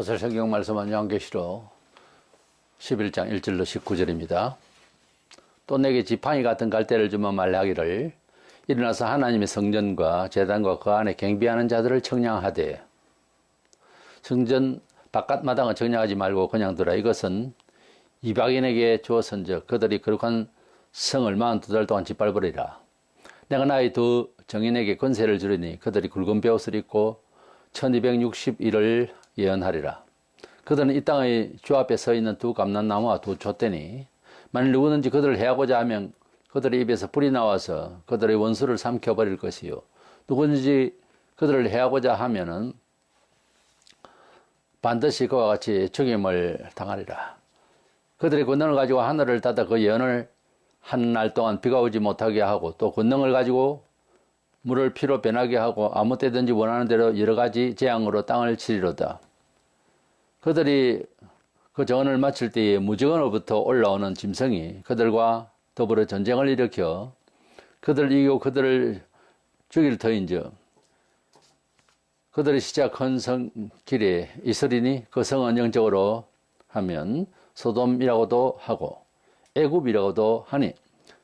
오늘 성경 말씀은 요한계시록 11장 1절로 19절입니다. 또 내게 지팡이 같은 갈대를 주며 말하기를 일어나서 하나님의 성전과 제단과 그 안에 경비하는 자들을 청량하되, 성전 바깥 마당은 청량하지 말고 그냥 두라. 이것은 이방인에게 주어선즉 그들이 거룩한 성을 42달 동안 짓밟으리라. 내가 나의 두 정인에게 권세를 주리니 그들이 굵은 베옷을 입고 1260일을 예언하리라. 그들은 이 땅의 주 앞에 서 있는 두 감람나무와 두 촛대니, 만일 누구든지 그들을 해하고자 하면 그들의 입에서 불이 나와서 그들의 원수를 삼켜버릴 것이요, 누구든지 그들을 해하고자 하면은 반드시 그와 같이 죽임을 당하리라. 그들의 권능을 가지고 하늘을 닫아 그 예언을 한 날 동안 비가 오지 못하게 하고, 또 권능을 가지고 물을 피로 변하게 하고 아무 때든지 원하는 대로 여러 가지 재앙으로 땅을 치리로다. 그들이 그 정언을 마칠 때에 무정언으로부터 올라오는 짐승이 그들과 더불어 전쟁을 일으켜 그들을 이기고 그들을 죽일 터인즉, 그들의 시작 큰 성 길에 있으리니 그 성은 영적으로 하면 소돔이라고도 하고 애굽이라고도 하니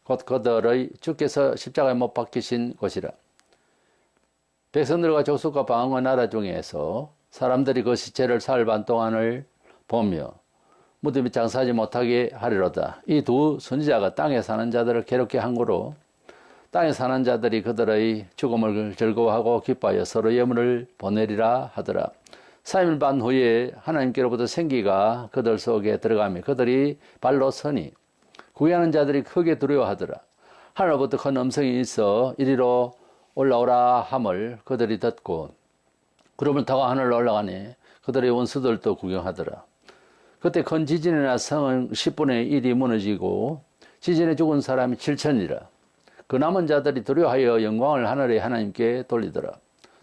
곧 그들의 주께서 십자가에 못 박히신 곳이라. 백성들과 족속과 방언과 나라 중에서 사람들이 그 시체를 사흘 반 동안을 보며 무덤이 장사하지 못하게 하리로다. 이 두 선지자가 땅에 사는 자들을 괴롭게 한 거로 땅에 사는 자들이 그들의 죽음을 즐거워하고 기뻐하여 서로 예물을 보내리라 하더라. 3일 반 후에 하나님께로부터 생기가 그들 속에 들어가며 그들이 발로 서니 구애하는 자들이 크게 두려워하더라. 하늘로부터 큰 음성이 있어 이리로 올라오라 함을 그들이 듣고 구름을 타고 하늘로 올라가니 그들의 원수들도 구경하더라. 그때 큰 지진이 나 성은 10분의 1이 무너지고 지진에 죽은 사람이 7천이라. 그 남은 자들이 두려워하여 영광을 하늘의 하나님께 돌리더라.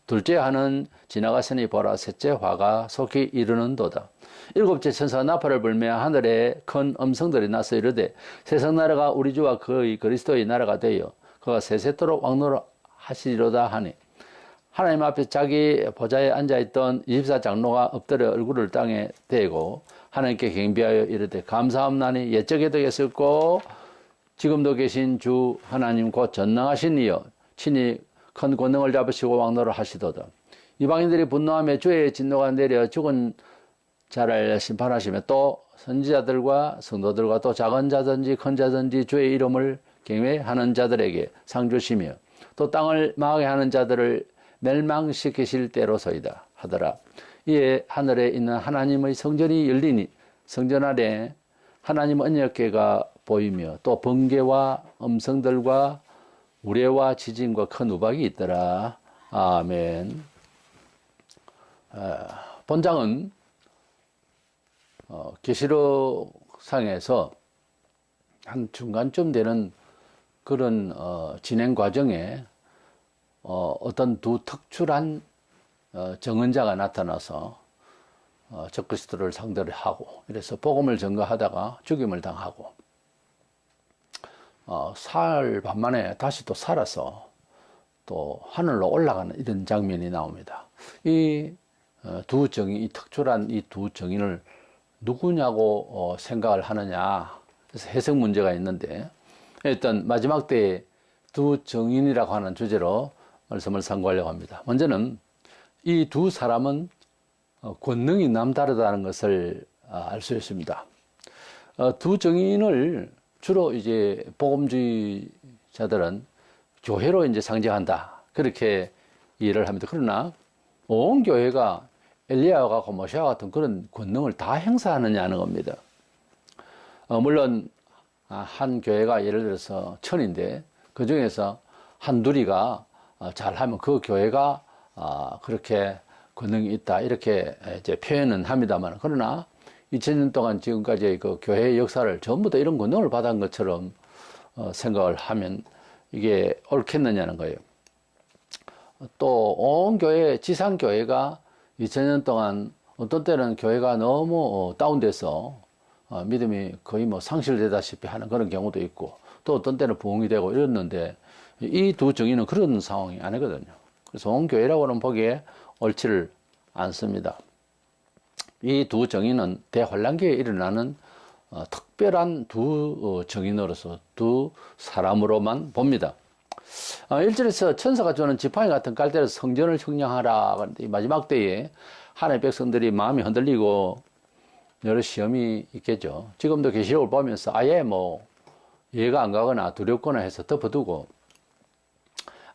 둘째 화는 지나갔으니 보라, 셋째 화가 속히 이르는도다. 일곱째 천사가 나팔을 불며 하늘에 큰 음성들이 나서 이르되, 세상 나라가 우리 주와 그의 그리스도의 나라가 되어 그가 세세토록 왕노하시리로다 하니, 하나님 앞에 자기 보좌에 앉아있던 24장로가 엎드려 얼굴을 땅에 대고 하나님께 경배하여 이르되, 감사함나니 옛적에도 계셨고 지금도 계신 주 하나님 곧 전능하신 이여 친히 큰 권능을 잡으시고 왕노를 하시도다. 이방인들이 분노하며 주의 진노가 내려 죽은 자를 심판하시며 또 선지자들과 성도들과 또 작은 자든지 큰 자든지 주의 이름을 경외하는 자들에게 상 주시며 또 땅을 망하게 하는 자들을 멸망시키실 때로서이다 하더라. 이에 하늘에 있는 하나님의 성전이 열리니 성전 안에 하나님 언약궤가 보이며 또 번개와 음성들과 우레와 지진과 큰 우박이 있더라. 아멘. 본장은 계시록상에서 한 중간쯤 되는 그런 진행 과정에 어떤 두 특출한 정언자가 나타나서 적그리스도를 상대를 하고, 이래서 복음을 전가하다가 죽임을 당하고 사흘 반 만에 다시 또 살아서 또 하늘로 올라가는 이런 장면이 나옵니다. 이 두 정인, 이 특출한 이 두 정인을 누구냐고 생각을 하느냐, 그래서 해석 문제가 있는데, 일단 마지막 때에 두 정인이라고 하는 주제로 말씀을 상고하려고 합니다. 먼저는 이 두 사람은 권능이 남다르다는 것을 알 수 있습니다. 두 정인을 주로 이제 복음주의자들은 교회로 이제 상징한다, 그렇게 이해를 합니다. 그러나 온 교회가 엘리야와 같고 모세와 같은 그런 권능을 다 행사하느냐는 겁니다. 물론 한 교회가 예를 들어서 1000인데 그 중에서 한둘이가 잘하면 그 교회가 그렇게 권능이 있다, 이렇게 이제 표현은 합니다만, 그러나 2000년 동안 지금까지의 그 교회의 역사를 전부 다 이런 권능을 받은 것처럼 생각을 하면 이게 옳겠느냐는 거예요. 또 온 교회, 지상교회가 2000년 동안 어떤 때는 교회가 너무 다운돼서 믿음이 거의 뭐 상실되다시피 하는 그런 경우도 있고, 또 어떤 때는 부흥이 되고 이랬는데, 이 두 정의는 그런 상황이 아니거든요. 그래서 온 교회라고는 보기에 옳지를 않습니다. 이 두 정인은 대환란기에 일어나는 특별한 두 정인으로서 두 사람으로만 봅니다. 1절에서 천사가 주는 지팡이 같은 깔대로 성전을 청량하라. 그런데 이 마지막 때에 하나님의 백성들이 마음이 흔들리고 여러 시험이 있겠죠. 지금도 계시록을 보면서 아예 뭐 이해가 안 가거나 두렵거나 해서 덮어두고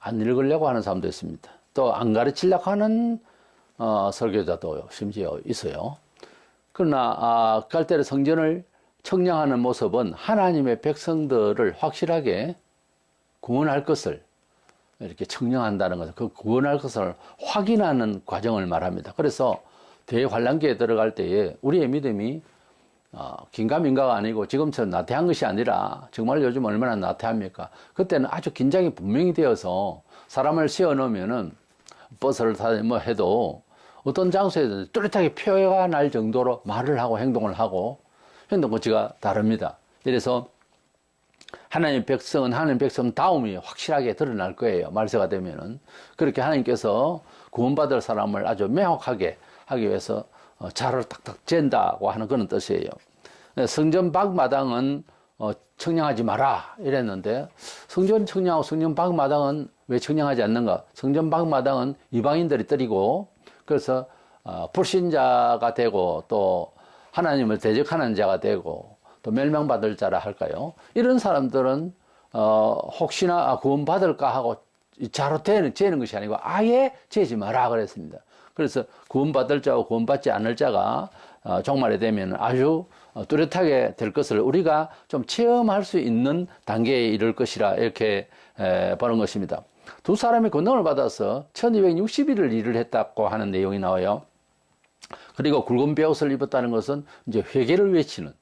안 읽으려고 하는 사람도 있습니다. 또 안 가르치려고 하는 설교자도 심지어 있어요. 그러나 깔대로 성전을 청량하는 모습은 하나님의 백성들을 확실하게 구원할 것을 이렇게 청량한다는 것은 그 구원할 것을 확인하는 과정을 말합니다. 그래서 대환란기에 들어갈 때에 우리의 믿음이 긴가민가가 아니고 지금처럼 나태한 것이 아니라 정말 요즘 얼마나 나태합니까? 그때는 아주 긴장이 분명히 되어서 사람을 세워놓으면은 버스를 타든 뭐 해도 어떤 장소에서 뚜렷하게 표가 날 정도로 말을 하고 행동을 하고 행동거지가 다릅니다. 이래서 하나님의 백성다움이 확실하게 드러날 거예요. 말세가 되면은. 그렇게 하나님께서 구원받을 사람을 아주 명확하게 하기 위해서 자를 탁탁 잰다고 하는 그런 뜻이에요. 성전 밖마당은 청량하지 마라 이랬는데 성전 청량하고 성전 밖마당은 왜 청량하지 않는가? 성전 밖마당은 이방인들이 떨이고 그래서 불신자가 되고 또 하나님을 대적하는 자가 되고 또 멸망받을 자라 할까요? 이런 사람들은 혹시나 구원받을까 하고 자로 재는 것이 아니고 아예 재지 마라 그랬습니다. 그래서 구원받을 자와 구원받지 않을 자가 종말에 되면 아주 뚜렷하게 될 것을 우리가 좀 체험할 수 있는 단계에 이를 것이라 이렇게 보는 것입니다. 두 사람이 권능을 받아서 1260일을 일을 했다고 하는 내용이 나와요. 그리고 굵은 베옷을 입었다는 것은 이제 회개를 외치는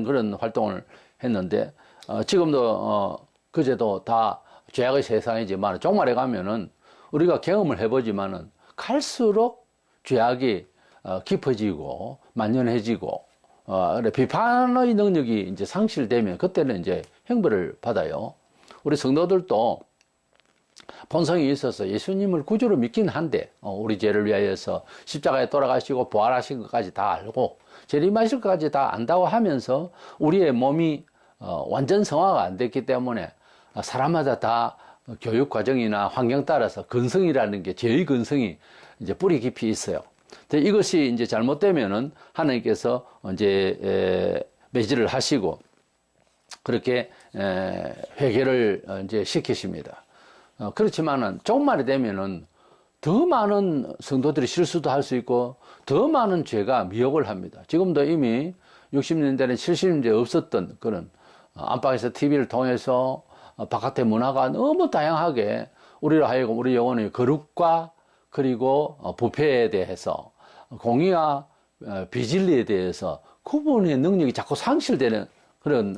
그런 활동을 했는데 지금도 그제도 다 죄악의 세상이지만 종말에 가면은 우리가 경험을 해보지만은 갈수록 죄악이 깊어지고 만연해지고 비판의 능력이 이제 상실되면 그때는 이제 형벌을 받아요. 우리 성도들도 본성이 있어서 예수님을 구주로 믿긴 한데 우리 죄를 위하여서 십자가에 돌아가시고 부활하신 것까지 다 알고 재림하실 것까지 다 안다고 하면서 우리의 몸이 완전 성화가 안 됐기 때문에 사람마다 다 교육 과정이나 환경 따라서 근성이라는 게 죄의 근성이 이제 뿌리 깊이 있어요. 근데 이것이 이제 잘못되면은 하나님께서 이제 매질을 하시고 그렇게 회개를 이제 시키십니다. 그렇지만은 종말이 되면은 더 많은 성도들이 실수도 할 수 있고 더 많은 죄가 미혹을 합니다. 지금도 이미 60년대는 70년대 없었던 그런 안팎에서 TV를 통해서 바깥의 문화가 너무 다양하게 우리로 하여금 우리 영혼의 거룩과 그리고 부패에 대해서 공의와 비진리에 대해서 구분의 능력이 자꾸 상실되는 그런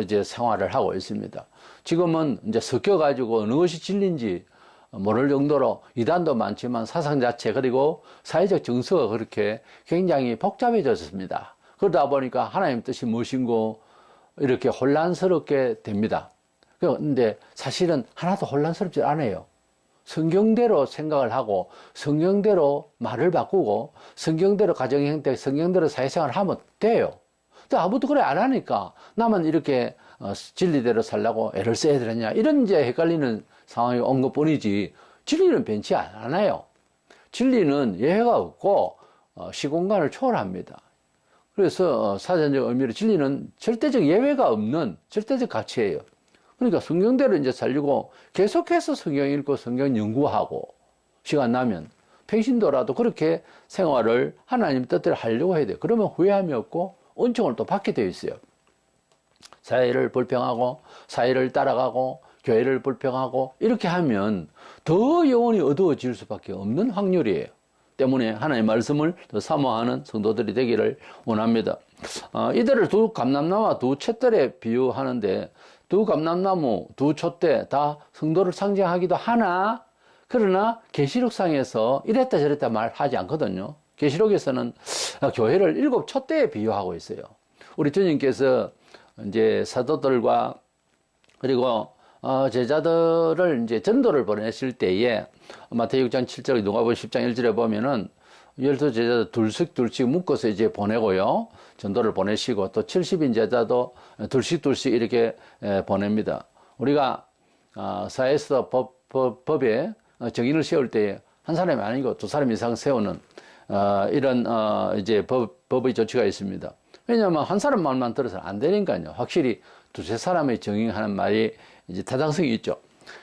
이제 생활을 하고 있습니다. 지금은 이제 섞여가지고 어느 것이 진리인지 모를 정도로 이단도 많지만 사상 자체 그리고 사회적 정서가 그렇게 굉장히 복잡해졌습니다. 그러다 보니까 하나님 뜻이 무엇인고 이렇게 혼란스럽게 됩니다. 그런데 사실은 하나도 혼란스럽지 않아요. 성경대로 생각을 하고 성경대로 말을 바꾸고 성경대로 가정 형태, 성경대로 사회생활을 하면 돼요. 근데 아무도 그래 안 하니까 나만 이렇게 진리대로 살라고 애를 써야 되느냐 이런 이제 헷갈리는 상황이 온 것뿐이지 진리는 변치 않아요. 진리는 예외가 없고 시공간을 초월합니다. 그래서 사전적 의미로 진리는 절대적 예외가 없는 절대적 가치예요. 그러니까 성경대로 이제 살리고 계속해서 성경 읽고 성경 연구하고 시간 나면 평신도라도 그렇게 생활을 하나님 뜻대로 하려고 해야 돼요. 그러면 후회함이 없고 은총을 또 받게 되어 있어요. 사회를 불평하고 사회를 따라가고 교회를 불평하고 이렇게 하면 더 영혼이 어두워질 수밖에 없는 확률이에요. 때문에 하나님의 말씀을 더 사모하는 성도들이 되기를 원합니다. 이들을 두 감람나무와 두 촛대에 비유하는데 두 감람나무, 두 촛대 다 성도를 상징하기도 하나 그러나 계시록상에서 이랬다 저랬다 말하지 않거든요. 계시록에서는 교회를 7 촛대에 비유하고 있어요. 우리 주님께서 이제 사도들과 그리고 제자들을 이제 전도를 보내실 때에 마태복음 6장 7절, 누가복음 10장 1절에 보면은 12 제자도 둘씩 묶어서 이제 보내고요. 전도를 보내시고 또 70인 제자도 둘씩 이렇게 보냅니다. 우리가 사회에서 법에 정인을 세울 때 한 사람이 아니고 두 사람 이상 세우는 이런 이제 법의 조치가 있습니다. 왜냐하면 한 사람 말만 들어서는 안 되니까요. 확실히 두세 사람의 정인하는 말이 이제 타당성이 있죠.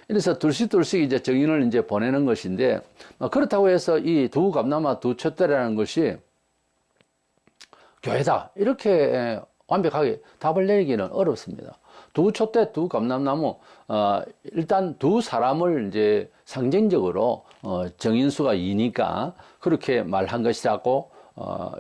그래서 둘씩 이제 정인을 이제 보내는 것인데, 그렇다고 해서 이 두 감나마 두 촛대라는 것이 교회다 이렇게 완벽하게 답을 내리기는 어렵습니다. 두 촛대 두 감람나무, 일단 두 사람을 이제 상징적으로 정인수가 2니까 그렇게 말한 것이라고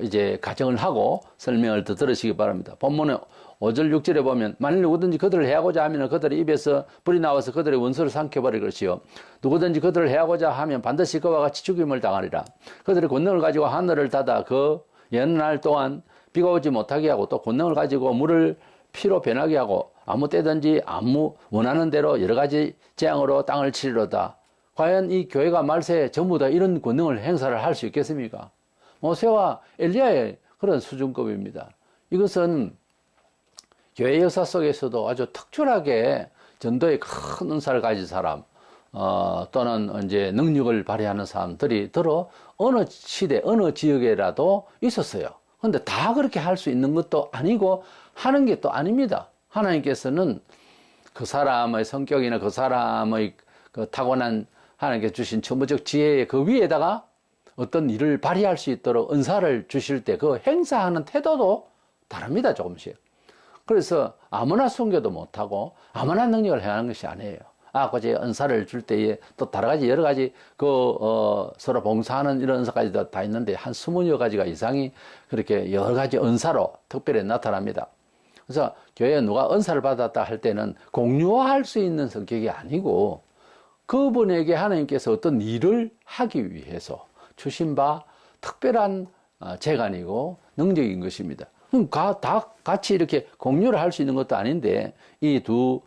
이제 가정을 하고 설명을 더 들으시기 바랍니다. 본문에 5절 6절에 보면 만일 누구든지 그들을 해하고자 하면 그들의 입에서 불이 나와서 그들의 원수를 삼켜버릴 것이요 누구든지 그들을 해하고자 하면 반드시 그와 같이 죽임을 당하리라. 그들의 권능을 가지고 하늘을 닫아 그 연날 동안 비가 오지 못하게 하고 또 권능을 가지고 물을 피로 변하게 하고 아무 때든지 아무 원하는 대로 여러 가지 재앙으로 땅을 치리로다. 과연 이 교회가 말세에 전부 다 이런 권능을 행사를 할 수 있겠습니까? 모세와 엘리야의 그런 수준급입니다. 이것은 교회 역사 속에서도 아주 특출하게 전도에 큰 은사를 가진 사람, 또는 이제 능력을 발휘하는 사람들이 들어 어느 시대, 어느 지역에라도 있었어요. 근데 다 그렇게 할 수 있는 것도 아니고 하는 게 또 아닙니다. 하나님께서는 그 사람의 성격이나 그 사람의 그 타고난 하나님께 주신 천부적 지혜의 그 위에다가 어떤 일을 발휘할 수 있도록 은사를 주실 때 그 행사하는 태도도 다릅니다, 조금씩. 그래서 아무나 순교도 못하고 아무나 능력을 행하는 것이 아니에요. 그제 은사를 줄 때에 또 여러 가지 서로 봉사하는 이런 은사까지도 다 있는데 한 20여 가지가 이상이 그렇게 여러 가지 은사로 특별히 나타납니다. 그래서 교회에 누가 은사를 받았다 할 때는 공유할 수 있는 성격이 아니고 그분에게 하나님께서 어떤 일을 하기 위해서 주신 바 특별한 재간이고 능력인 것입니다. 다 같이 이렇게 공유를 할 수 있는 것도 아닌데 이 두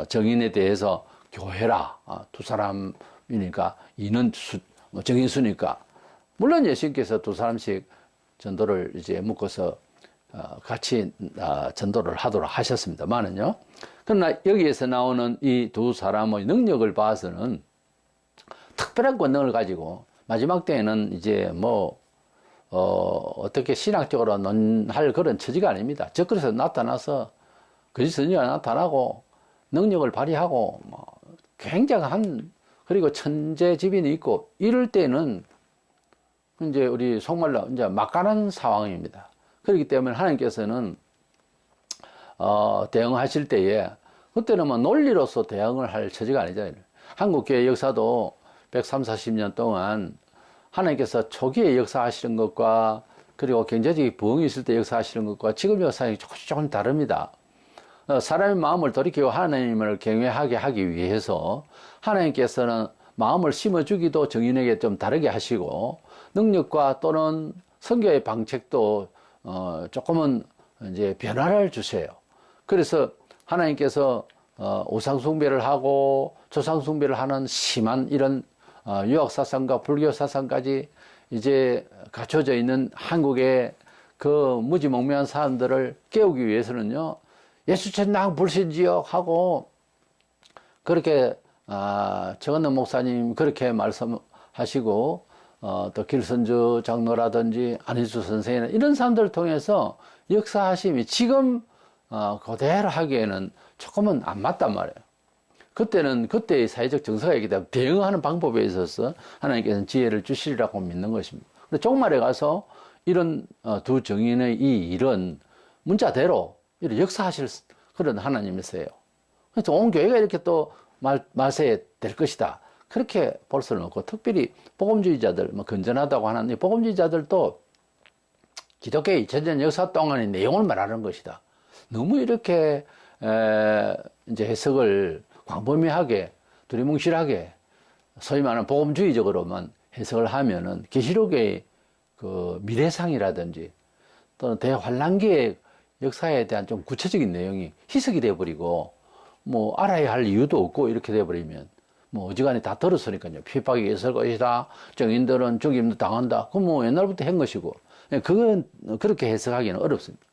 정인에 대해서 교회라 두 사람이니까 이는 정인수니까 물론 예수님께서 두 사람씩 전도를 이제 묶어서 같이 전도를 하도록 하셨습니다만은요. 그러나 여기에서 나오는 이 두 사람의 능력을 봐서는 특별한 권능을 가지고 마지막 때에는 이제 어떻게 신학적으로 논할 그런 처지가 아닙니다. 적그리스도 나타나서 거짓 선지자가 나타나고 능력을 발휘하고 굉장한 그리고 천재지변이 있고 이럴 때는 이제 우리 속말로 이제 막강한 상황입니다. 그렇기 때문에 하나님께서는 대응하실 때에 그때는 논리로서 대응을 할 처지가 아니잖아요. 한국교회 역사도 130, 40년 동안 하나님께서 초기에 역사하시는 것과 그리고 경제적인 부흥이 있을 때 역사하시는 것과 지금 역사는 조금 다릅니다. 사람의 마음을 돌이키고 하나님을 경외하게 하기 위해서 하나님께서는 마음을 심어주기도 정인에게 좀 다르게 하시고 능력과 또는 선교의 방책도 조금은 이제 변화를 주세요. 그래서 하나님께서 우상숭배를 하고 조상숭배를 하는 심한 이런 유학사상과 불교사상까지 이제 갖춰져 있는 한국의 그 무지몽매한 사람들을 깨우기 위해서는요, 예수천당 불신지역 하고, 그렇게, 정은남 목사님 그렇게 말씀하시고, 또 길선주 장로라든지 안희수 선생이나 이런 사람들을 통해서 역사하심이 지금, 그대로 하기에는 조금은 안 맞단 말이에요. 그때는 그때의 사회적 정서가 있기 때문에 대응하는 방법에 있어서 하나님께서는 지혜를 주시리라고 믿는 것입니다. 근데 종말에 가서 이런 두 정인의 이 일은 문자대로 이렇게 역사하실 그런 하나님이세요. 그래서 온 교회가 이렇게 또 말세에 될 것이다. 그렇게 볼 수는 없고, 특별히 복음주의자들, 건전하다고 하는 이 복음주의자들도 기독교의 2000년 역사 동안의 내용을 말하는 것이다. 너무 이렇게 이제 해석을 광범위하게 두리뭉실하게 소위 말하는 복음주의적으로만 해석을 하면은 계시록의 그 미래상이라든지 또는 대환란기의 역사에 대한 좀 구체적인 내용이 희석이 돼버리고 알아야 할 이유도 없고 이렇게 돼버리면 뭐 어지간히 다 들었으니까요. 핍박이 있을 것이다. 정인들은 죽임도 당한다. 그건 뭐 옛날부터 한 것이고. 그건 그렇게 해석하기는 어렵습니다.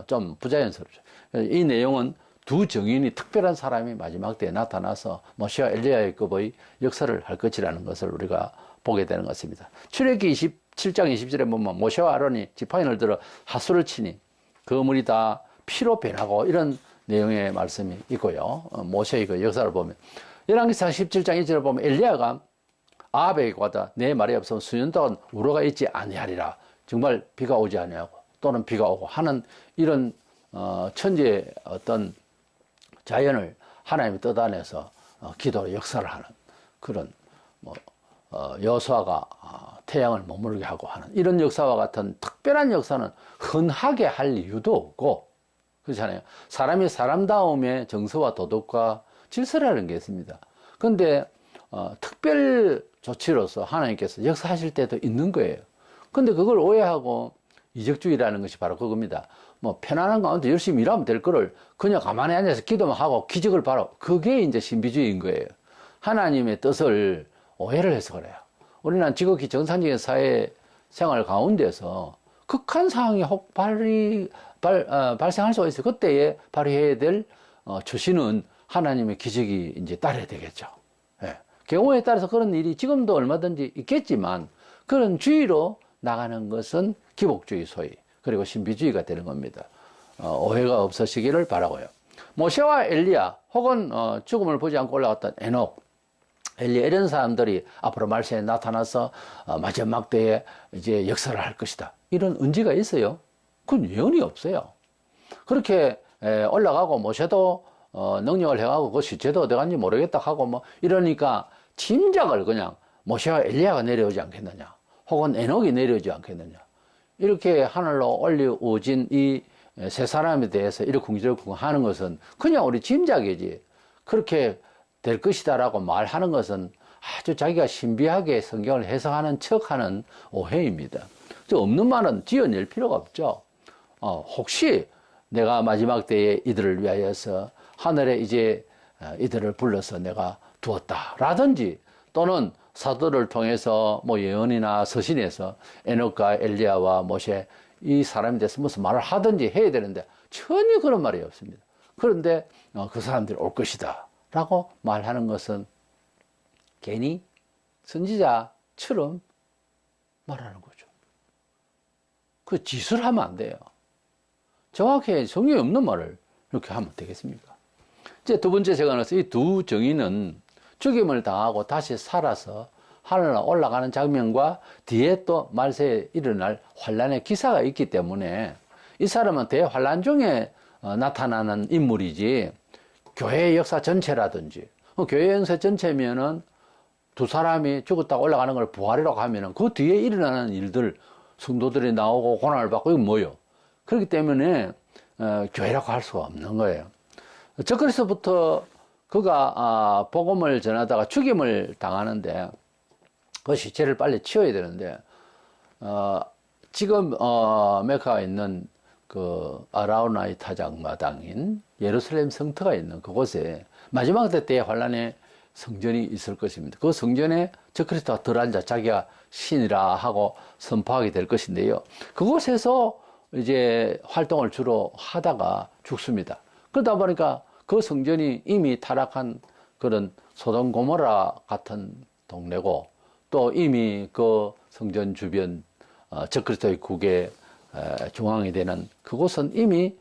좀 부자연스럽죠. 이 내용은 두 정인이 특별한 사람이 마지막 때에 나타나서 모세와 엘리야의 급의 역사를 할 것이라는 것을 우리가 보게 되는 것 같습니다. 출애굽기 27장 20절에 보면 모세와 아론이 지팡이를 들어 하수를 치니 그 물이 다 피로 변하고 이런 내용의 말씀이 있고요. 모세의 그 역사를 보면 열왕기상 17장 2절을 보면 엘리야가 아합에게 가다 내 말이 없으면 수년 동안 우로가 있지 아니하리라. 정말 비가 오지 아니하고 또는 비가 오고 하는 이런 천지의 어떤 자연을 하나님이 뜯어내서 기도로 역사를 하는 그런 여호수아가 태양을 머무르게 하고 하는 이런 역사와 같은 특별한 역사는 흔하게 할 이유도 없고 그렇잖아요. 사람이 사람다움의 정서와 도덕과 질서라는 게 있습니다. 그런데 특별 조치로서 하나님께서 역사하실 때도 있는 거예요. 근데 그걸 오해하고 이적주의라는 것이 바로 그겁니다. 뭐 편안한 가운데 열심히 일하면 될 거를 그냥 가만히 앉아서 기도만 하고 기적을 바라. 그게 이제 신비주의인 거예요. 하나님의 뜻을 오해를 해서 그래요. 우리는 지극히 정상적인 사회 생활 가운데서 극한 상황이 혹 발생할 수가 있어요. 그때에 발휘해야 될 주시는 하나님의 기적이 이제 따라야 되겠죠. 예. 경우에 따라서 그런 일이 지금도 얼마든지 있겠지만 그런 주의로 나가는 것은 기복주의 소위 그리고 신비주의가 되는 겁니다. 오해가 없으시기를 바라고요. 모세와 엘리야 혹은 죽음을 보지 않고 올라갔던 에녹, 엘리야 이런 사람들이 앞으로 말세에 나타나서 마지막 때에 이제 역사를 할 것이다. 이런 언지가 있어요. 그건 예언이 없어요. 그렇게 올라가고 모세도 능력을 해가고 그 시체도 어디 갔는지 모르겠다 하고 뭐 이러니까 짐작을 그냥 모세와 엘리야가 내려오지 않겠느냐 혹은 에녹이 내려오지 않겠느냐 이렇게 하늘로 올려오진 이 세 사람에 대해서 이렇게 궁지렁궁 하는 것은 그냥 우리 짐작이지 그렇게 될 것이다라고 말하는 것은 아주 자기가 신비하게 성경을 해석하는 척하는 오해입니다. 없는 말은 지어낼 필요가 없죠. 혹시 내가 마지막 때에 이들을 위하여서 하늘에 이제 이들을 불러서 내가 두었다 라든지 또는 사도를 통해서 뭐 예언이나 서신에서 에녹과 엘리야와 모세 이 사람에 대해서 무슨 말을 하든지 해야 되는데 전혀 그런 말이 없습니다. 그런데 그 사람들이 올 것이다 라고 말하는 것은 괜히 선지자처럼 말하는 거죠. 그 짓을 하면 안 돼요. 정확히 성경에 없는 말을 이렇게 하면 되겠습니까? 이제 두 번째 제가 나서 이 두 정인은 죽임을 당하고 다시 살아서 하늘로 올라가는 장면과 뒤에 또 말세에 일어날 환란의 기사가 있기 때문에 이 사람은 대환란 중에 나타나는 인물이지 교회의 역사 전체라든지 교회 역사 전체면은 두 사람이 죽었다가 올라가는 걸 부활이라고 하면은 그 뒤에 일어나는 일들 성도들이 나오고 고난을 받고 이건 뭐요? 그렇기 때문에 교회라고 할 수가 없는 거예요. 적그리스도부터 그가 복음을 전하다가 죽임을 당하는데 그 시체를 빨리 치워야 되는데 지금 메카에 있는 그 아라우나이 타작마당인 예루살렘 성터가 있는 그곳에 마지막 때의 환란의 성전이 있을 것입니다. 그 성전에 적그리스도가 들어앉아 자기가 신이라 하고 선포하게 될 것인데요. 그곳에서 이제 활동을 주로 하다가 죽습니다. 그러다 보니까 그 성전이 이미 타락한 그런 소돔 고모라 같은 동네고 또 이미 그 성전 주변 적그리스도의 국의 중앙이 되는 그곳은 이미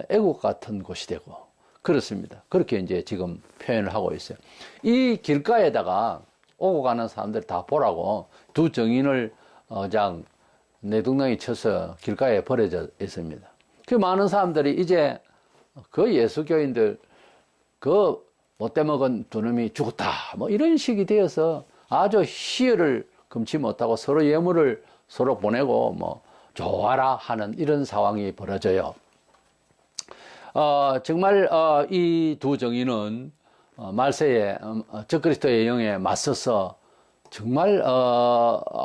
애국 같은 곳이 되고 그렇습니다. 그렇게 이제 지금 표현을 하고 있어요. 이 길가에다가 오고 가는 사람들 다 보라고 두 정인을 내둥덩이 쳐서 길가에 버려져 있습니다. 그 많은 사람들이 이제 그 예수교인들 그 못돼 먹은 두 놈이 죽었다 뭐 이런 식이 되어서 아주 희열을 금치 못하고 서로 예물을 서로 보내고 뭐 좋아라 하는 이런 상황이 벌어져요. 정말 이 두 정인은 말세에 적그리스도의 영에 맞서서 정말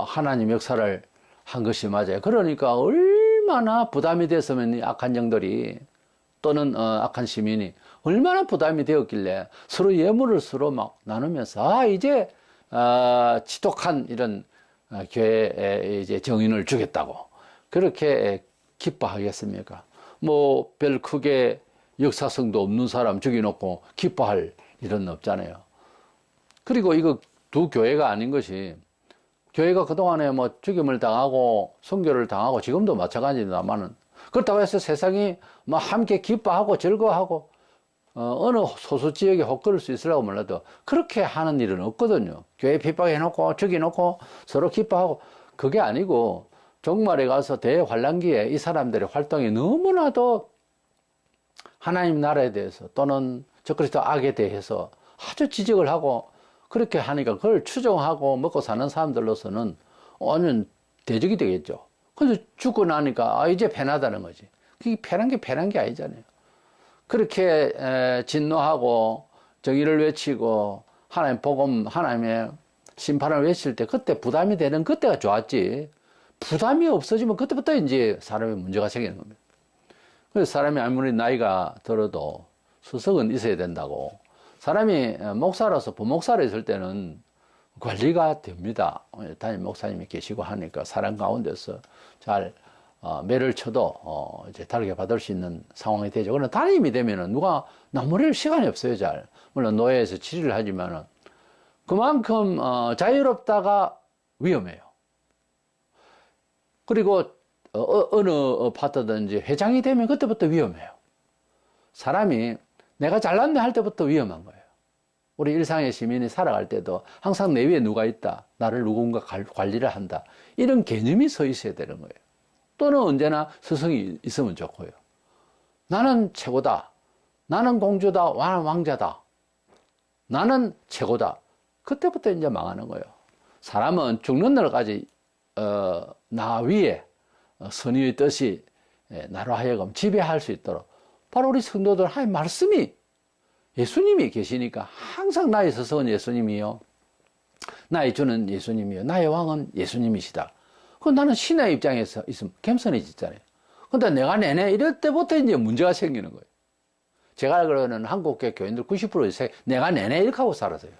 하나님 역사를 한 것이 맞아요. 그러니까 얼마나 부담이 됐으면 이 악한 영들이 또는 악한 시민이 얼마나 부담이 되었길래 서로 예물을 서로 막 나누면서 이제 지독한 이런 교회에 이제 정인을 주겠다고 그렇게 기뻐하겠습니까? 뭐 별 크게 역사성도 없는 사람 죽여놓고 기뻐할 일은 없잖아요. 그리고 이거 두 교회가 아닌 것이, 교회가 그동안에 뭐 죽임을 당하고 순교를 당하고 지금도 마찬가지입니다만은, 그렇다고 해서 세상이 뭐 함께 기뻐하고 즐거워하고 어느 소수 지역에 혹거릴 수 있으라고 몰라도 그렇게 하는 일은 없거든요. 교회 핍박해놓고 죽여놓고 서로 기뻐하고, 그게 아니고 종말에 가서 대환란기에 이 사람들의 활동이 너무나도 하나님 나라에 대해서 또는 적그리스도 악에 대해서 아주 지적을 하고 그렇게 하니까 그걸 추종하고 먹고 사는 사람들로서는 완전 대적이 되겠죠. 그래서 죽고 나니까 이제 편하다는 거지. 그게 편한 게 아니잖아요. 그렇게 진노하고 정의를 외치고 하나님 복음, 하나님의 심판을 외칠 때 그때 부담이 되는 그때가 좋았지. 부담이 없어지면 그때부터 이제 사람의 문제가 생기는 겁니다. 그래서 사람이 아무리 나이가 들어도 수석은 있어야 된다고. 사람이 목사라서 부목사로 있을 때는 관리가 됩니다. 담임 목사님이 계시고 하니까 사람 가운데서 잘 매를 쳐도 이제 다르게 받을 수 있는 상황이 되죠. 그러나 담임이 되면은 누가 나무랄 시간이 없어요. 잘 물론 노예에서 치료를 하지만은 그만큼 자유롭다가 위험해요. 그리고 어느 파트든지 회장이 되면 그때부터 위험해요. 사람이 내가 잘났네 할 때부터 위험한 거예요. 우리 일상의 시민이 살아갈 때도 항상 내 위에 누가 있다, 나를 누군가 관리를 한다, 이런 개념이 서 있어야 되는 거예요. 또는 언제나 스승이 있으면 좋고요. 나는 최고다, 나는 공주다, 왕자다, 나는 최고다. 그때부터 이제 망하는 거예요. 사람은 죽는 날까지 나 위에 선의의 뜻이 나로 하여금 지배할 수 있도록, 바로 우리 성도들 하나님 말씀이, 예수님이 계시니까 항상 나의 스승은 예수님이요, 나의 주는 예수님이요, 나의 왕은 예수님이시다. 그럼 나는 신의 입장에서 있으면 겸손해지잖아요. 근데 내가 내내 이럴 때부터 이제 문제가 생기는 거예요. 제가 그러는 한국계 교인들 90% 내가 내내 이렇게 하고 살았어요.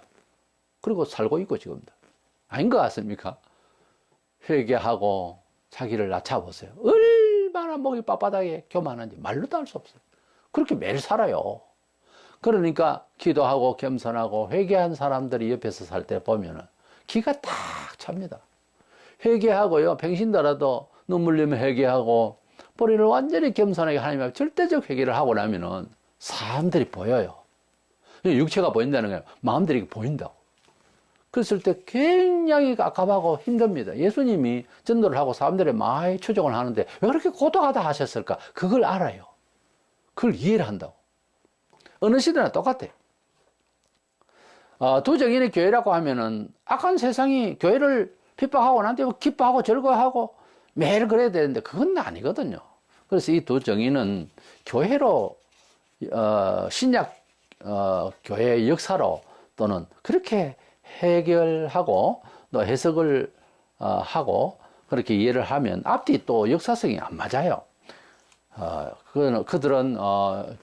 그리고 살고 있고 지금도. 아닌 것 같습니까? 회개하고 자기를 낮춰보세요. 얼마나 목이 빳빳하게 교만한지 말로도 할 수 없어요. 그렇게 매일 살아요. 그러니까 기도하고 겸손하고 회개한 사람들이 옆에서 살 때 보면은 기가 딱 찹니다. 회개하고요, 평신도라도 눈물 흘리며 회개하고 뿌리를 완전히 겸손하게 하나님 앞에 절대적 회개를 하고 나면은 사람들이 보여요. 육체가 보인다는 거예요. 마음들이 보인다고. 그랬을 때 굉장히 깝깝하고 힘듭니다. 예수님이 전도를 하고 사람들의 많이 추종을 하는데 왜 그렇게 고독하다 하셨을까? 그걸 알아요. 그걸 이해를 한다고. 어느 시대나 똑같아요. 두 정인의 교회라고 하면은 악한 세상이 교회를 핍박하고 나한테 기뻐하고 즐거워하고 매일 그래야 되는데 그건 아니거든요. 그래서 이 두 정인은 교회로 신약 교회의 역사로 또는 그렇게 해결하고 또 해석을 하고 그렇게 이해를 하면 앞뒤 또 역사성이 안 맞아요. 그들은